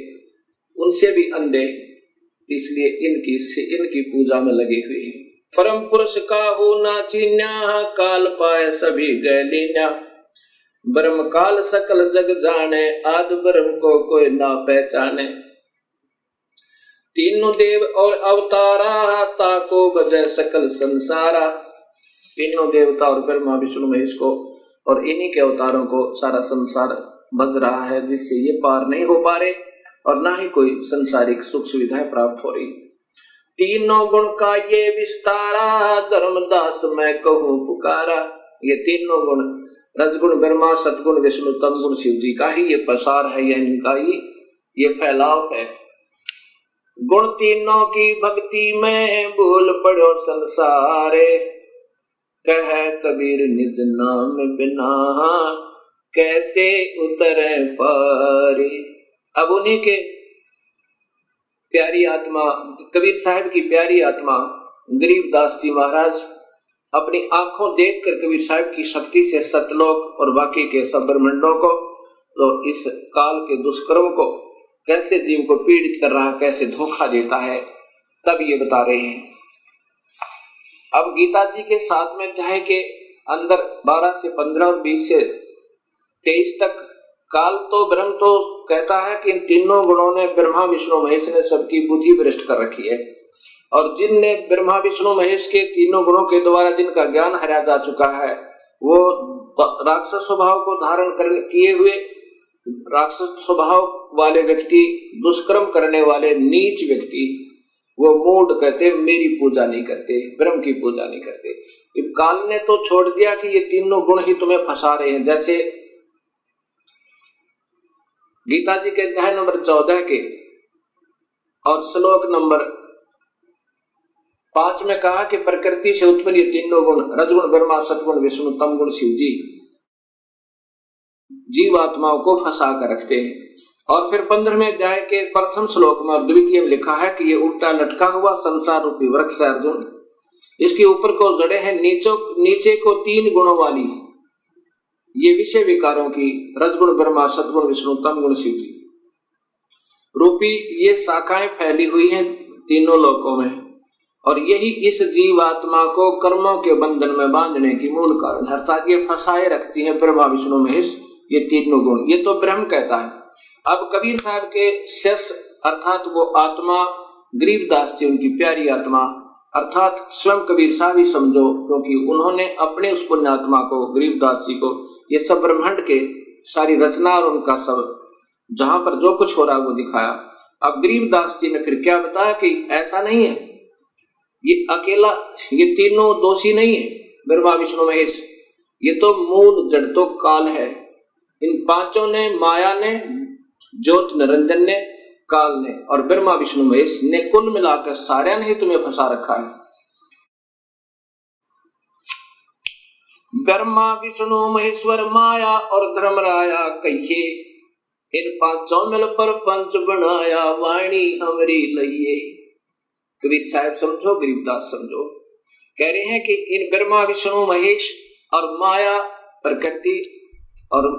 उनसे भी अंधे, इसलिए इनकी पूजा में लगे हुए हैं। परम पुरुष का हो ना चीन्या, काल पाए सभी गैलीन्या। ब्रह्म काल सकल जग जाने, आद ब्रह्म को कोई ना पहचाने। तीनों देव और अवतारा, ताको बजय सकल संसारा। तीनों देवता और ब्रह्मा विष्णु महेश को और इन्हीं के अवतारों को सारा संसार बज रहा है, जिससे ये पार नहीं हो पा रहे और ना ही कोई संसारिक सुख सुविधाएं प्राप्त हो रही। तीनों गुण का ये विस्तारा, धर्मदास मैं कहूँ पुकारा। ये तीनों गुण रजगुण ब्रह्मा, सतगुण विष्णु, तमगुण शिव जी का ही ये प्रसार है, या इनका ही ये फैलाव है। गुण तीनों की भक्ति में भूल पड़ो संसारे, कह कबीर निज नाम बिना कैसे उतरे पारे। अब उन्हीं के प्यारी आत्मा, कबीर साहब की प्यारी आत्मा गरीबदास जी महाराज अपनी आंखों देखकर कबीर साहब की शक्ति से सतलोक और बाकी के सब ब्रह्मांडों को, तो इस काल के दुष्कर्म को कैसे जीव को पीड़ित कर रहा, कैसे धोखा देता है, तब ये बता रहे हैं। अब गीता जी के 7वें अध्याय के अंदर 12 से 15 और 20 से 23 तक काल तो ब्रह्म तो कहता है कि इन तीनों गुणों ने ब्रह्मा विष्णु महेश ने सबकी बुद्धि भ्रष्ट कर रखी है, और जिनने ब्रह्मा विष्णु महेश के तीनों गुणों के द्वारा जिनका ज्ञान हराया जा चुका है, वो राक्षस स्वभाव को धारण कर किए हुए राक्षस स्वभाव वाले व्यक्ति, दुष्कर्म करने वाले नीच व्यक्ति, वो मूढ़ कहते मेरी पूजा नहीं करते, ब्रह्म की पूजा नहीं करते। इब काल ने तो छोड़ दिया कि ये तीनों गुण ही तुम्हें फंसा रहे हैं। जैसे गीता जी के अध्याय नंबर 14 के और श्लोक नंबर 5 में कहा कि प्रकृति से उत्पन्न ये तीनों गुण रजगुण ब्रह्मा, सतगुण विष्णु, तमगुण शिव जी जीवात्माओं को फंसा कर रखते हैं। और फिर 15वें अध्याय के प्रथम श्लोक में और द्वितीय में लिखा है कि ये उल्टा लटका हुआ संसार रूपी वृक्ष है अर्जुन, इसके ऊपर को जड़े हैं नीचे को 3 गुणों वाली ये विषय विकारों की रजगुण ब्रह्मा, सतगुण विष्णु, तमगुण शिव जी रूपी ये शाखाएं फैली हुई हैं तीनों लोकों में, और यही इस जीवात्मा को कर्मों के बंधन में बांधने की मूल कारण, अर्थात ये फंसाए रखती हैं ब्रह्मा विष्णु महेश ये तीनों गुण। ये तो ब्रह्म कहता है। अब कबीर साहब के शेष अर्थात वो आत्मा गरीबदास जी, उनकी प्यारी आत्मा अर्थात स्वयं कबीर साहब ही समझो, क्योंकि उन्होंने अपने उस पुण्यात्मा को गरीबदास जी को ये सब ब्रह्मांड के सारी रचना और उनका सब जहां पर जो कुछ हो रहा है वो दिखाया। अब गरीबदास जी ने फिर क्या बताया कि ऐसा नहीं है, ये अकेला ये तीनों दोषी नहीं है ब्रह्मा विष्णु महेश, ये तो मूल जड़ तो काल है। इन पांचों ने, माया ने, ज्योत निरंजन ने, काल ने और ब्रह्मा विष्णु महेश ने कुल मिलाकर सारे ने ही तुम्हें फंसा रखा है। ब्रह्मा विष्णु महेश्वर माया और धर्मराया कहिए, इन पांचों मिल पर पंच बनाया वाणी हमरी लइए। कबीर साहब समझो, गरीबदास समझो, कह रहे हैं कि इन ब्रह्मा विष्णु महेश और माया प्रकृति और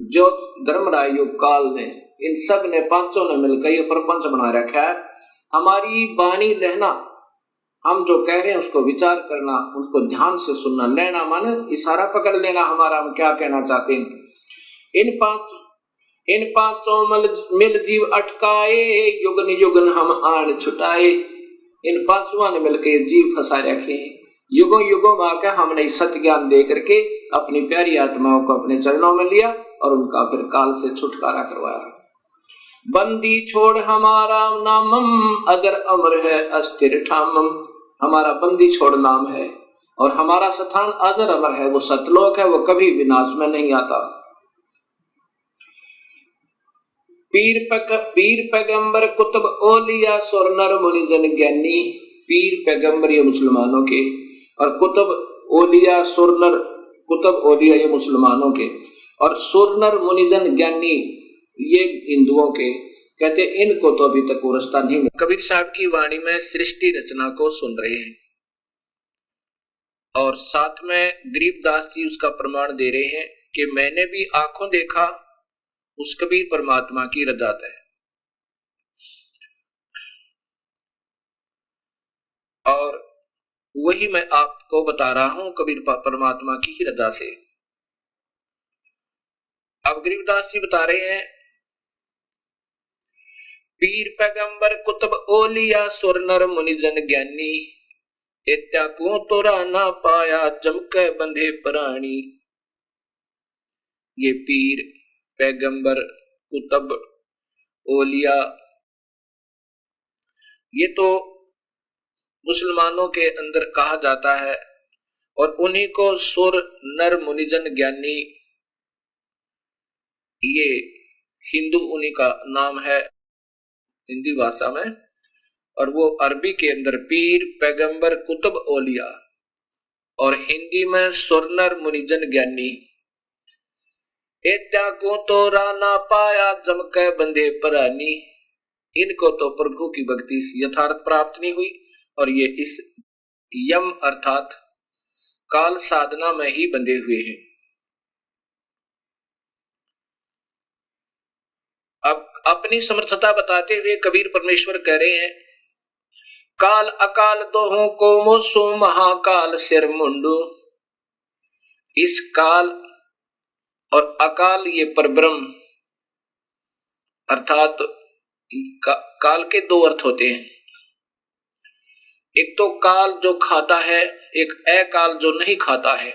ज्योत धर्मराय योग काल ने, इन सब ने पांचों ने मिलकर ये प्रपंच बना रखा है। हमारी वाणी लेना, हम जो कह रहे हैं उसको विचार करना, उसको ध्यान से सुनना, लेना माने इशारा पकड़ लेना हमारा, हम क्या कहना चाहते हैं। इन पांचों मिल जीव अटकाए, युगन युगन हम आन छुटाए। इन पांचों ने मिलकर जीव फंसा रखे हैं, युगों युगों में आकर हमने सत्य ज्ञान दे करके अपनी प्यारी आत्माओं को अपने चरणों में लिया और उनका फिर काल से छुटकारा करवाया। बंदी छोड़ हमारा नामम, अजर अमर है अस्थिर ठामम। हमारा बंदी छोड़ नाम है और हमारा स्थान अजर अमर है, वो सतलोक है, वो कभी विनाश में नहीं आता। पीर पैगंबर कुतुब ओलिया सुर नर मुनि जन ज्ञानी। पीर पैगंबर ये मुसलमानों के और कुतुब ओलिया सुर नर, कुतुब ओलिया ये मुसलमानों के और सुर नर मुनिजन ज्ञानी ये हिंदुओं के। कहते इनको तो अभी तक वो रास्ता नहीं मिला। कबीर साहब की वाणी में सृष्टि रचना को सुन रहे हैं और साथ में गरीबदास जी उसका प्रमाण दे रहे हैं कि मैंने भी आंखों देखा उस कबीर परमात्मा की रज़ात है। और वही मैं आपको बता रहा हूं कबीर परमात्मा की ही रज़ा से। अब गरीबदास जी बता रहे हैं, पीर पैगंबर कुतुब ओलिया सुर नर मुनि जन ज्ञानी, इत्या को तोरा ना पाया चमके बंधे प्राणी। ये पीर पैगंबर कुतुब ओलिया ये तो मुसलमानों के अंदर कहा जाता है और उन्हीं को सुर नर मुनिजन ज्ञानी ये हिंदू उन्हीं का नाम है हिंदी भाषा में, और वो अरबी के अंदर पीर पैगंबर कुतुब ओलिया और हिंदी में सुरनर मुनिजन ज्ञानी। एत्या को तो राना पाया जमके बंधे परानी। इनको तो प्रभु की भक्ति यथार्थ प्राप्त नहीं हुई और ये इस यम अर्थात काल साधना में ही बंधे हुए हैं। अब अपनी समर्थता बताते हुए कबीर परमेश्वर कह रहे हैं, काल अकाल दोहों को मोसो महाकाल सिर मुंडू। इस काल और अकाल ये परब्रह्म अर्थात काल के दो अर्थ होते हैं। एक तो काल जो खाता है, एक अकाल जो नहीं खाता है।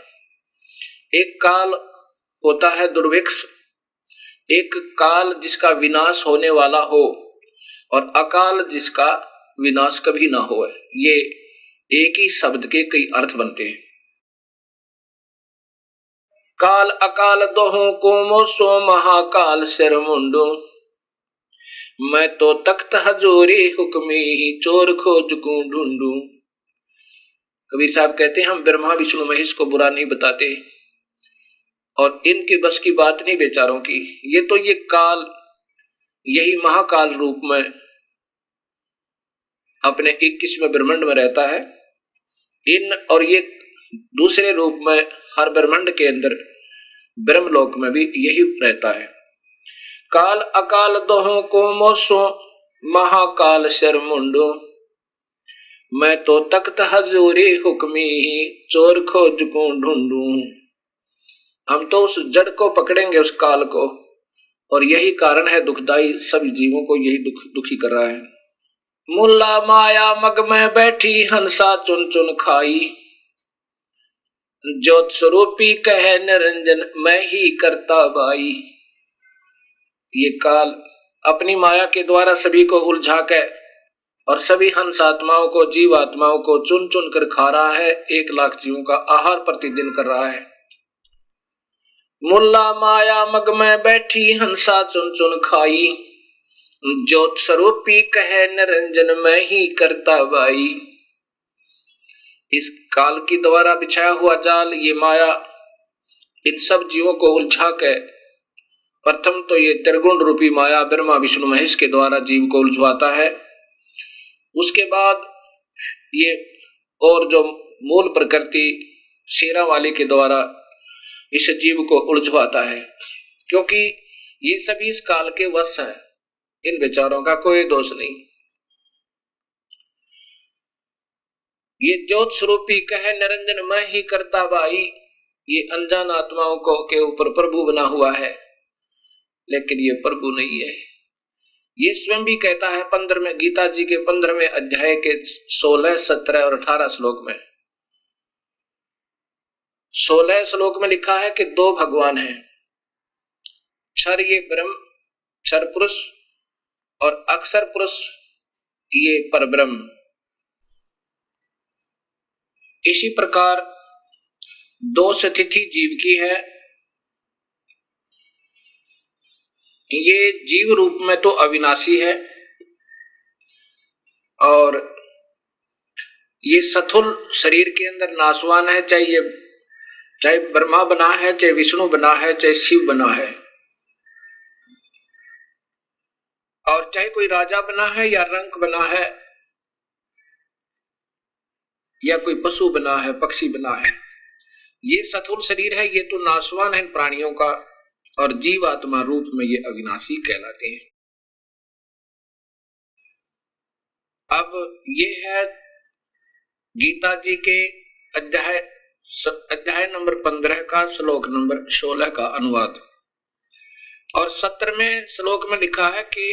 एक काल होता है दुर्भिक्ष, एक काल जिसका विनाश होने वाला हो और अकाल जिसका विनाश कभी ना हो। ये एक ही शब्द के कई अर्थ बनते हैं। काल अकाल दोहों को मोसो महाकाल सिर मुंडो, मैं तो तख्त हजूरी हुक्मी चोर खोज को ढूंढू। कबीर साहब कहते हैं हम ब्रह्मा विष्णु महेश को बुरा नहीं बताते और इनके बस की बात नहीं बेचारों की। ये तो ये काल यही महाकाल रूप में अपने 21वें ब्रह्मांड में रहता है। इन और ये दूसरे रूप में हर ब्रह्मांड के अंदर ब्रह्मलोक में भी यही रहता है। काल अकाल दोहों को मोसो महाकाल सिर मुंडो, मैं तो तख्त हजूरी हुक्मी चोर खोज को ढूंढू। हम तो उस जड़ को पकड़ेंगे, उस काल को, और यही कारण है दुखदाई, सभी जीवों को यही दुखी कर रहा है। मुल्ला माया मग में बैठी हंसा चुन चुन खाई, ज्योत स्वरूपी कहे निरंजन मैं ही करता बाई। ये काल अपनी माया के द्वारा सभी को उलझा के और सभी हंस आत्माओं को, जीव आत्माओं को चुन चुन कर खा रहा है। 1 लाख जीवों का आहार प्रतिदिन कर रहा है। मुल्ला माया मग में बैठी हंसा चुन चुन खाई, ज्योत स्वरूपी कहे निरंजन मैं ही करता बाई। इस काल की द्वारा बिछाया हुआ जाल, ये माया इन सब जीवों को उलझा के, प्रथम तो ये त्रिगुण रूपी माया ब्रह्मा विष्णु महेश के द्वारा जीव को उलझवाता है। उसके बाद ये और जो मूल प्रकृति शेरा वाले के द्वारा इस जीव को उलझवाता है, क्योंकि ये सभी इस काल के वश हैं। इन बेचारों का कोई दोष नहीं। ये ज्योत स्वरूपी कहे निरंजन मैं ही करता बाई, ये अनजान आत्माओं को के ऊपर प्रभु बना हुआ है, लेकिन ये प्रभु नहीं है। ये स्वयं भी कहता है 15वें गीता जी के 15वें अध्याय के 16, 17 और 18 श्लोक में। 16 श्लोक में लिखा है कि 2 भगवान हैं, क्षर ये ब्रह्म, क्षर पुरुष, और अक्षर पुरुष ये परब्रह्म। इसी प्रकार 2 स्थिति जीव की है। ये जीव रूप में तो अविनाशी है और ये स्थूल शरीर के अंदर नाशवान है, चाहे ब्रह्मा बना है, चाहे विष्णु बना है, चाहे शिव बना है। और चाहे कोई राजा बना है या रंक बना है या कोई पशु बना है, पक्षी बना है, ये स्थूल शरीर है, ये तो नाशवान है प्राणियों का, और जीवात्मा रूप में ये अविनाशी कहलाते हैं। अब ये है गीता जी के अध्याय नंबर 15 का श्लोक नंबर 16 का अनुवाद। और 17वें श्लोक में लिखा है कि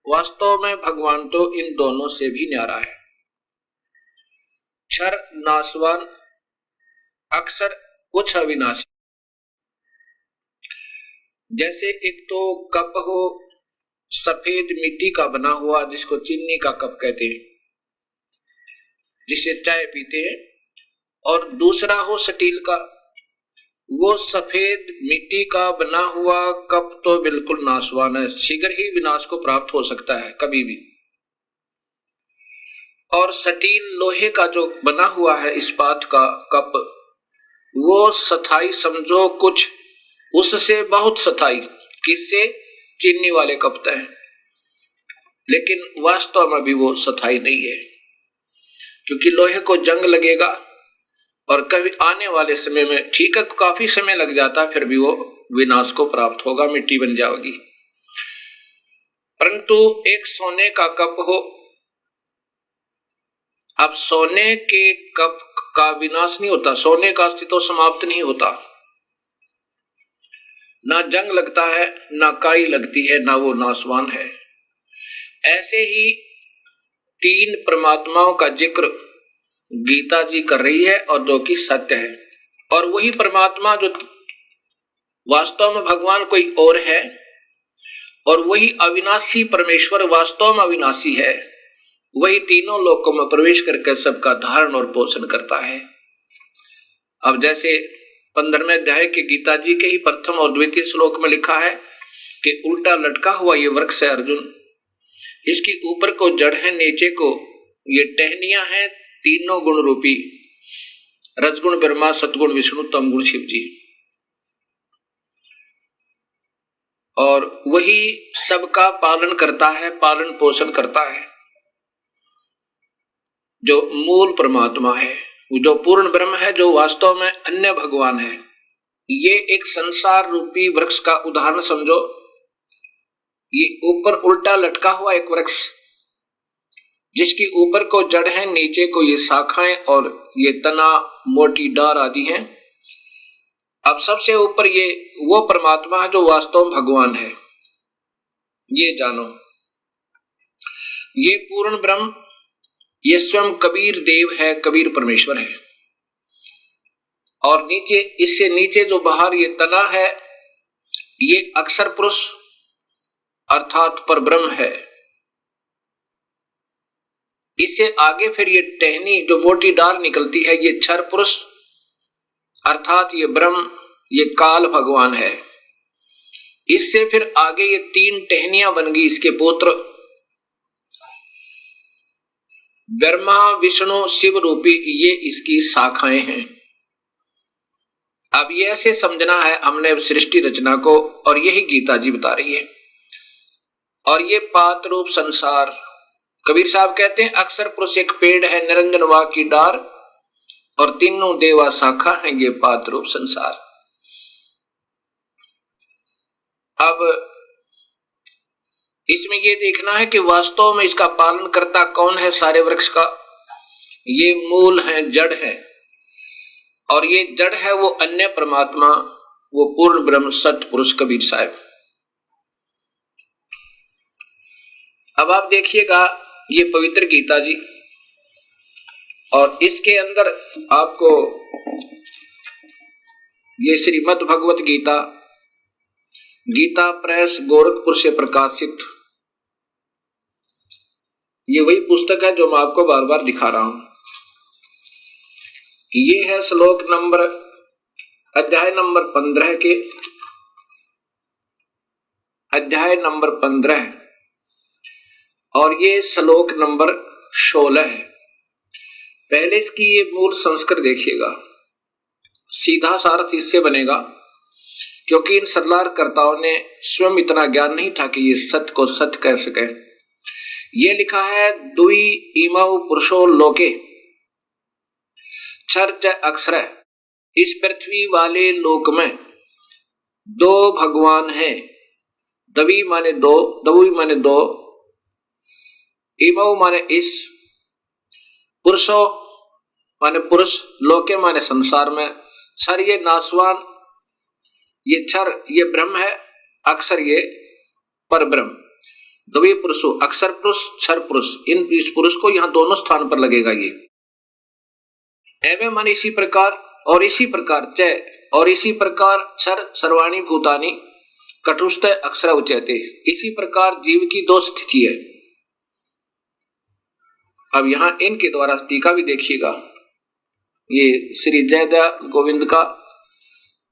वास्तव में भगवान तो इन दोनों से भी न्यारा है। क्षर नाशवान, अक्षर कुछ अविनाशी। जैसे एक तो कप हो सफेद मिट्टी का बना हुआ, जिसको चीनी का कप कहते हैं, जिससे चाय पीते हैं, और दूसरा हो स्टील का, वो सफेद मिट्टी का बना हुआ कप तो बिल्कुल नाशवान है, शीघ्र ही विनाश को प्राप्त हो सकता है कभी भी। और स्टील लोहे का जो बना हुआ है इस्पात का कप, वो स्थाई समझो कुछ, उससे बहुत स्थाई, किससे? चीनी वाले कप तय, लेकिन वास्तव में भी वो स्थाई नहीं है, क्योंकि लोहे को जंग लगेगा और कभी आने वाले समय में, ठीक है काफी समय लग जाता, फिर भी वो विनाश को प्राप्त होगा, मिट्टी बन जाएगी। परंतु एक सोने का कप हो, अब सोने के कप का विनाश नहीं होता, सोने का अस्तित्व समाप्त नहीं होता, ना जंग लगता है, ना काई लगती है, ना वो नाशवान है। ऐसे ही तीन परमात्माओं का जिक्र गीता जी कर रही है और दो की सत्य है। और वही परमात्मा जो वास्तव में भगवान कोई और है, और वही अविनाशी परमेश्वर वास्तव में अविनाशी है, वही तीनों लोकों में प्रवेश करके सबका धारण और पोषण करता है। अब जैसे 15वें अध्याय के गीता जी के ही प्रथम और द्वितीय श्लोक में लिखा है कि उल्टा लटका हुआ ये वृक्ष है अर्जुन, इसकी ऊपर को जड़ है, नीचे को ये टहनियां हैं, तीनों गुण रूपी, रजगुण ब्रह्मा, सतगुण विष्णु, तमगुण शिव जी, और वही सबका पालन करता है, पालन पोषण करता है, जो मूल परमात्मा है, जो पूर्ण ब्रह्म है, जो वास्तव में अन्य भगवान है। ये एक संसार रूपी वृक्ष का उदाहरण समझो। ये ऊपर उल्टा लटका हुआ एक वृक्ष, जिसकी ऊपर को जड़ है, नीचे को ये शाखाएं और ये तना, मोटी डार आदि हैं। अब सबसे ऊपर ये वो परमात्मा है जो वास्तव में भगवान है, ये जानो। ये पूर्ण ब्रह्म, ये स्वयं कबीर देव है, कबीर परमेश्वर है। और नीचे, इससे नीचे जो बाहर ये तना है, ये अक्षर पुरुष अर्थात परब्रह्म है। इससे आगे फिर ये टहनी जो मोटी डाल निकलती है, ये क्षर पुरुष अर्थात ये ब्रह्म, ये काल भगवान है। इससे फिर आगे ये तीन टहनियां बन गई, इसके पुत्र ब्रह्मा, विष्णु, शिव रूपी, ये इसकी शाखाएं हैं। अब ये ऐसे समझना है हमने सृष्टि रचना को, और यही गीता जी बता रही है। और ये पात रूप संसार, कबीर साहब कहते हैं अक्षर पुरुष एक पेड़ है, निरंजन वा की डार, और तीनों देवा शाखा है, ये पात रूप संसार। अब इसमें ये देखना है कि वास्तव में इसका पालन करता कौन है सारे वृक्ष का। ये मूल है, जड़ है, और ये जड़ है वो अन्य परमात्मा, वो पूर्ण ब्रह्म सत्य पुरुष कबीर साहब। अब आप देखिएगा ये पवित्र गीता जी, और इसके अंदर आपको ये श्रीमद् भगवत गीता, गीता प्रेस गोरखपुर से प्रकाशित, ये वही पुस्तक है जो मैं आपको बार बार दिखा रहा हूं। ये है श्लोक नंबर, अध्याय नंबर 15 के, अध्याय नंबर 15, और ये श्लोक नंबर 16 है। पहले इसकी ये मूल संस्कृत देखिएगा, सीधा सार्थ इससे बनेगा क्योंकि इन सरलारकर्ताओं ने स्वयं इतना ज्ञान नहीं था कि ये सत्य को सत्य कह सके। ये लिखा है, दुई इमौ पुरुषो लोके क्षर च अक्षर। इस पृथ्वी वाले लोक में दो भगवान हैं। दवी माने दो, दवी माने दो, इमौ माने इस, पुरुषो माने पुरुष, लोके माने संसार में। क्षर ये नासवान, ये क्षर ये ब्रह्म है, अक्षर ये पर ब्रह्म। द्वि पुरुषो, अक्षर पुरुष क्षर पुरुष, इस पुरुष को यहां दोनों स्थान पर लगेगा। ये एवं मन इसी प्रकार और इसी प्रकार च और इसी प्रकार क्षर सर्वाणी भूतानि कटुस्थ अक्षर उच्यते। इसी प्रकार जीव की दो स्थिति है। अब यहां इनके द्वारा टीका भी देखिएगा, ये श्री जयदयाल गोविंद का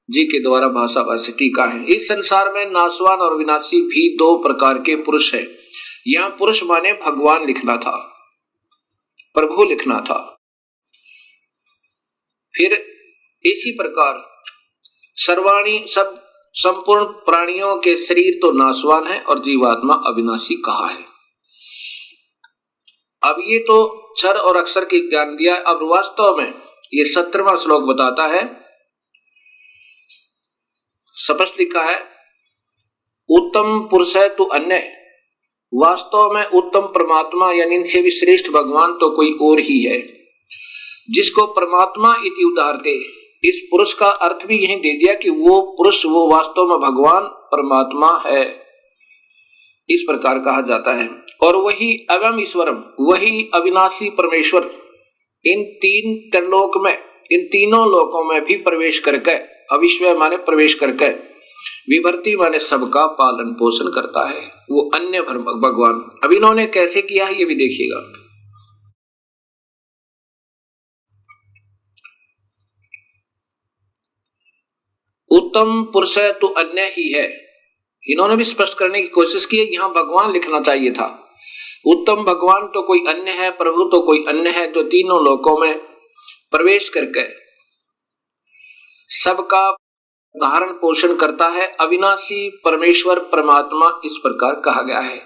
जी के द्वारा भाषा भाषी टीका है। इस संसार में नाशवान और विनाशी भी दो प्रकार के पुरुष है। यहां पुरुष माने भगवान लिखना था, प्रभु लिखना था। फिर इसी प्रकार सर्वाणी सब संपूर्ण प्राणियों के शरीर तो नाशवान है और जीवात्मा अविनाशी कहा है। अब ये तो क्षर और अक्षर की ज्ञान दिया। अब वास्तव में ये 17वां श्लोक बताता है, स्पष्ट लिखा है, उत्तम पुरुष है तो अन्य। वास्तव में उत्तम परमात्मा यानी इनसे भी श्रेष्ठ भगवान तो कोई और ही है, जिसको परमात्मा इति उदाहरते। इस पुरुष का अर्थ भी यही दे दिया कि वो पुरुष वो वास्तव में भगवान परमात्मा है, इस प्रकार कहा जाता है। और वही अवम ईश्वरम, वही अविनाशी परमेश्वर इन तीन त्रिलोक में, इन तीनों लोकों में भी प्रवेश करके, अविश्वय माने प्रवेश करके, विभर्ति माने सबका पालन पोषण करता है, वो अन्य भगवान। अब इन्होंने कैसे किया है ये भी देखिएगा। उत्तम पुरुष है तो अन्य ही है, इन्होंने भी स्पष्ट करने की कोशिश की है। यहां भगवान लिखना चाहिए था। उत्तम भगवान तो कोई अन्य है, प्रभु तो कोई अन्य है, जो तीनों लोकों में प्रवेश करके सबका धारण पोषण करता है। अविनाशी परमेश्वर परमात्मा इस प्रकार कहा गया है।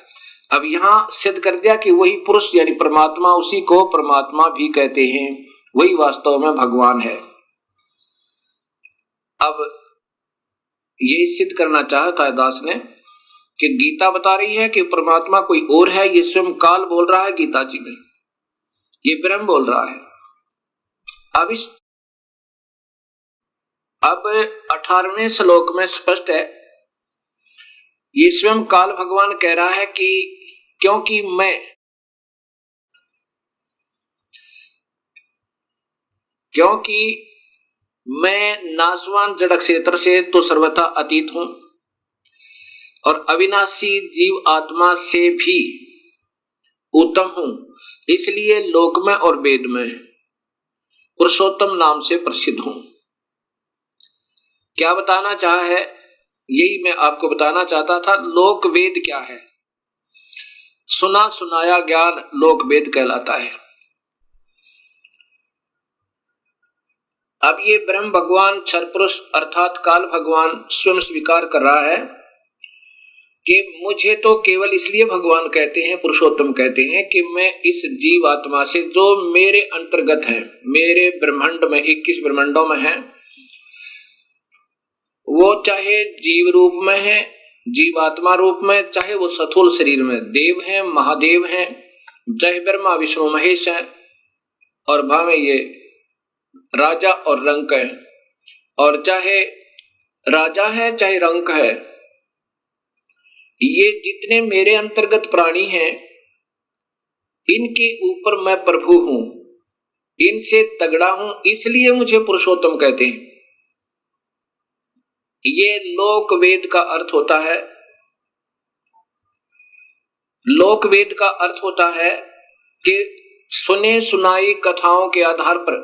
अब यहां सिद्ध कर दिया कि वही पुरुष यानी परमात्मा, उसी को परमात्मा भी कहते हैं, वही वास्तव में भगवान है। अब ये सिद्ध करना चाहता है दास ने कि गीता बता रही है कि परमात्मा कोई और है। ये स्वयं काल बोल रहा है गीता जी में, ये ब्रह्म बोल रहा है। अब 18वें श्लोक में स्पष्ट है, ये स्वयं काल भगवान कह रहा है कि क्योंकि मैं नाशवान जड़ क्षेत्र से तो सर्वथा अतीत हूं और अविनाशी जीव आत्मा से भी उत्तम हूं, इसलिए लोक में और वेद में पुरुषोत्तम नाम से प्रसिद्ध हूं। क्या बताना चाहा है, यही मैं आपको बताना चाहता था। लोक वेद क्या है? सुना सुनाया ज्ञान लोक वेद कहलाता है। अब ये ब्रह्म भगवान क्षर पुरुष अर्थात काल भगवान स्वयं स्वीकार कर रहा है कि मुझे तो केवल इसलिए भगवान कहते हैं, पुरुषोत्तम कहते हैं कि मैं इस जीव आत्मा से जो मेरे अंतर्गत है, मेरे ब्रह्मांड में 21 ब्रह्मांडों में है, वो चाहे जीव रूप में है, जीवात्मा रूप में, चाहे वो स्थूल शरीर में देव हैं, महादेव हैं, चाहे ब्रह्मा विष्णु महेश हैं, और भावे ये राजा और रंक है, और चाहे राजा है चाहे रंक है, ये जितने मेरे अंतर्गत प्राणी हैं, इनके ऊपर मैं प्रभु हूं, इनसे तगड़ा हूं, इसलिए मुझे पुरुषोत्तम कहते हैं। ये लोक वेद का अर्थ होता है। लोक वेद का अर्थ होता है कि सुने सुनाई कथाओं के आधार पर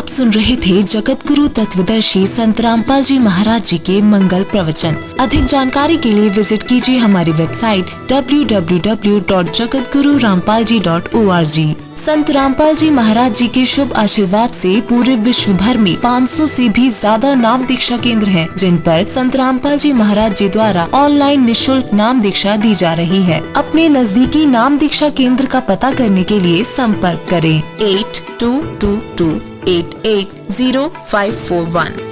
आप सुन रहे थे जगत गुरु तत्वदर्शी संत रामपाल जी महाराज जी के मंगल प्रवचन। अधिक जानकारी के लिए विजिट कीजिए हमारी वेबसाइट www.jagatgururampalji.org। संत रामपाल जी महाराज जी के शुभ आशीर्वाद से पूरे विश्व भर में 500 से भी ज्यादा नाम दीक्षा केंद्र हैं, जिन पर संत रामपाल जी महाराज जी द्वारा ऑनलाइन निशुल्क नाम दीक्षा दी जा रही है। अपने नजदीकी नाम दीक्षा केंद्र का पता करने के लिए संपर्क करें 8222880541।